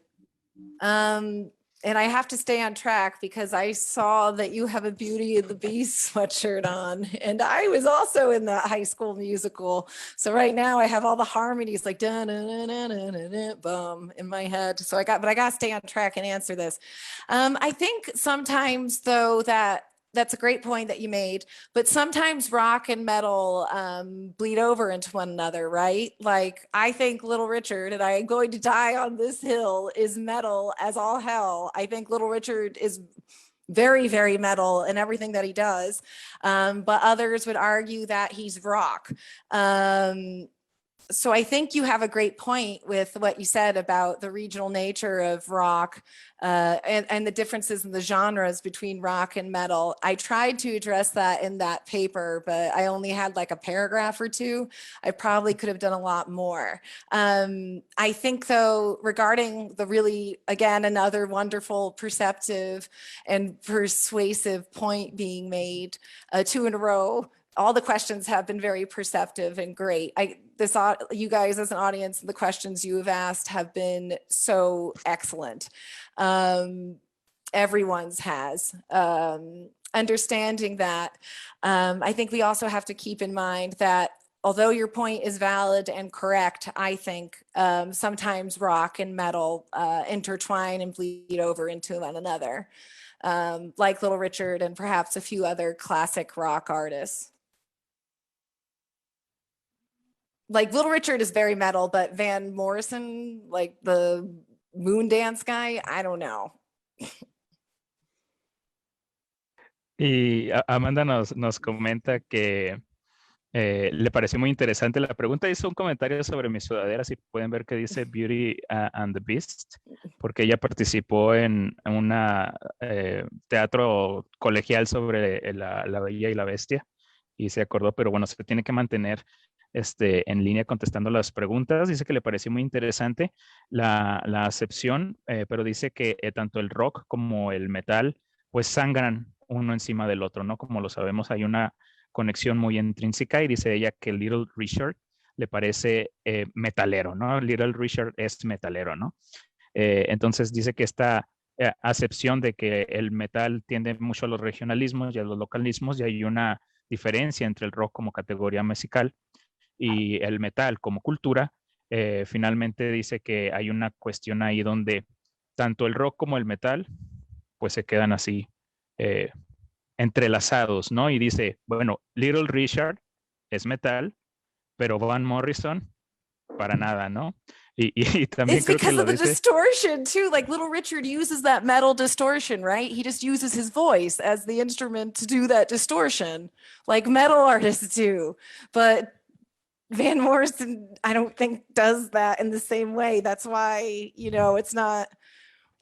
C: And I have to stay on track because I saw that you have a Beauty and the Beast sweatshirt on, and I was also in the High School Musical. So right now I have all the harmonies like da na na na na na na bum in my head. So I got to stay on track and answer this. I think sometimes though that's a great point that you made, but sometimes rock and metal bleed over into one another, right? Like I think Little Richard and I Am Going to Die on This Hill is metal as all hell. I think Little Richard is very, very metal in everything that he does, but others would argue that he's rock. So I think you have a great point with what you said about the regional nature of rock and the differences in the genres between rock and metal. I tried to address that in that paper, but I only had like a paragraph or two. I probably could have done a lot more. I think though, regarding the really, again, another wonderful, perceptive and persuasive point being made, 2 in a row, all the questions have been very perceptive and great. You guys as an audience, the questions you have asked have been so excellent. Everyone's has. Understanding that, I think we also have to keep in mind that although your point is valid and correct, I think sometimes rock and metal intertwine and bleed over into one another, like Little Richard and perhaps a few other classic rock artists. Like Little Richard is very metal, but Van Morrison, like the Moondance guy, I don't know.
B: Y Amanda nos comenta que Le pareció muy interesante la pregunta. Hizo un comentario sobre mi sudadera, si pueden ver que dice Beauty and the Beast, porque ella participó en una teatro colegial sobre la Bella y la Bestia y se acordó, pero bueno, se tiene que mantener en línea contestando las preguntas. Dice que le pareció muy interesante la acepción, pero dice que tanto el rock como el metal pues sangran uno encima del otro, ¿no? Como lo sabemos, hay una conexión muy intrínseca y dice ella que Little Richard le parece metalero, ¿no? Little Richard es metalero, ¿no? Entonces dice que esta acepción de que el metal tiende mucho a los regionalismos y a los localismos y hay una diferencia entre el rock como categoría musical y el metal como cultura, finalmente dice que hay una cuestión ahí donde tanto el rock como el metal pues se quedan así entrelazados, ¿no? Y dice, bueno, Little Richard es metal, pero Van Morrison para nada, ¿no? Y también
C: It's
B: creo que
C: because
B: lo
C: of the
B: dice,
C: distortion too. Like Little Richard uses that metal distortion, right? He just uses his voice as the instrument to do that distortion, like metal artists do. But Van Morrison, I don't think does that in the same way. That's why, you know, it's not.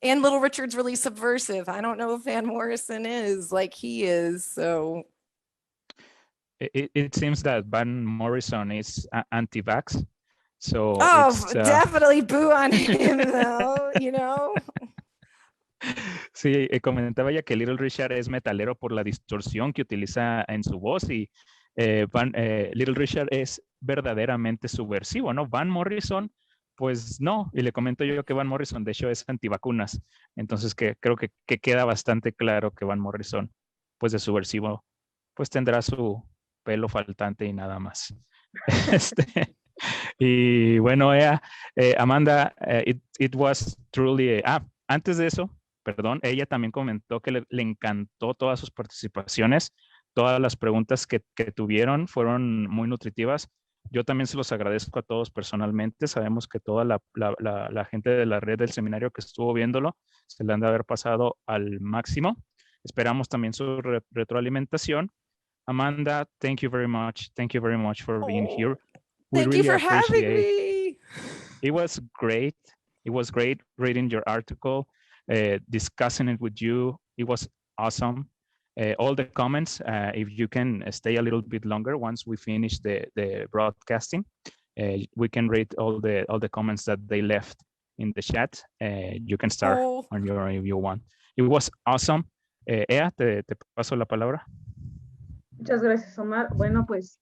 C: And Little Richard's really subversive. I don't know if Van Morrison is like he is. So
B: it seems that Van Morrison is anti-vax. So
C: oh,
B: it's,
C: definitely boo on him though, you know.
B: Sí, comentaba ya que Little Richard es metalero por la distorsión que utiliza en su voz y Little Richard es verdaderamente subversivo, ¿no? Van Morrison, pues no, y le comento yo que Van Morrison de hecho es antivacunas, entonces que creo que queda bastante claro que Van Morrison, pues de subversivo, pues tendrá su pelo faltante y nada más. Y bueno, Amanda, it was truly, antes de eso, perdón, ella también comentó que le encantó todas sus participaciones, todas las preguntas que tuvieron fueron muy nutritivas. Yo también se los agradezco a todos personalmente. Sabemos que toda la gente de la red del seminario que estuvo viéndolo se le han de haber pasado al máximo. Esperamos también su retroalimentación. Amanda, thank you very much. Thank you very much for being here. We
C: Thank you
B: really
C: for having
B: appreciate.
C: me.
B: It was great. It was great reading your article, discussing it with you. It was awesome. All the comments, if you can stay a little bit longer once we finish the broadcasting, we can read all the comments that they left in the chat. You can start on your own if you want. It was awesome. Ea, te paso la palabra.
A: Muchas gracias, Omar. Bueno, pues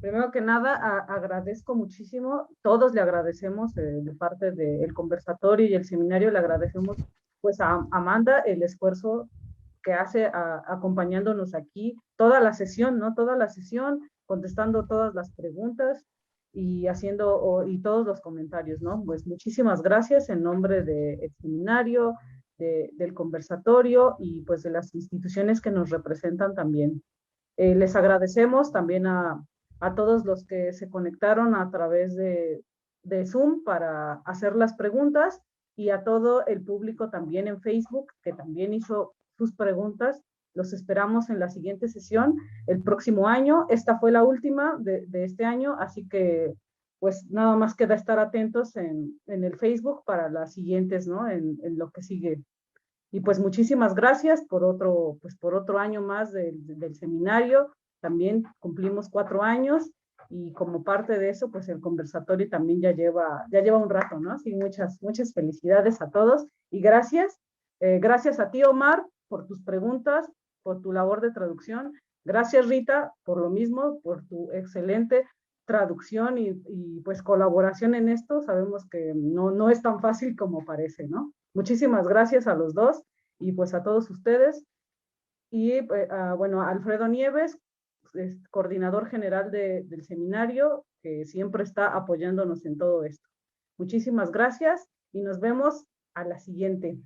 A: primero que nada, agradezco muchísimo, todos le agradecemos de parte del conversatorio y el seminario, le agradecemos pues a Amanda el esfuerzo que hace acompañándonos aquí, toda la sesión, ¿no? Toda la sesión, contestando todas las preguntas y y todos los comentarios, ¿no? Pues muchísimas gracias en nombre del seminario, del conversatorio y pues de las instituciones que nos representan también. Les agradecemos también a todos los que se conectaron a través de Zoom para hacer las preguntas y a todo el público también en Facebook que también hizo sus preguntas. Los esperamos en la siguiente sesión el próximo año. Esta fue la última de este año, así que pues nada más queda estar atentos en el Facebook para las siguientes, ¿no? En lo que sigue. Y pues muchísimas gracias por otro año más del seminario. También cumplimos 4 años y como parte de eso, pues el conversatorio también ya lleva un rato, ¿no? Así muchas felicidades a todos y gracias. Gracias a ti, Omar, por tus preguntas, por tu labor de traducción. Gracias, Rita, por lo mismo, por tu excelente traducción y pues colaboración en esto. Sabemos que no es tan fácil como parece, ¿no? Muchísimas gracias a los dos y pues a todos ustedes. Y bueno, Alfredo Nieves, coordinador general del seminario, que siempre está apoyándonos en todo esto. Muchísimas gracias y nos vemos a la siguiente.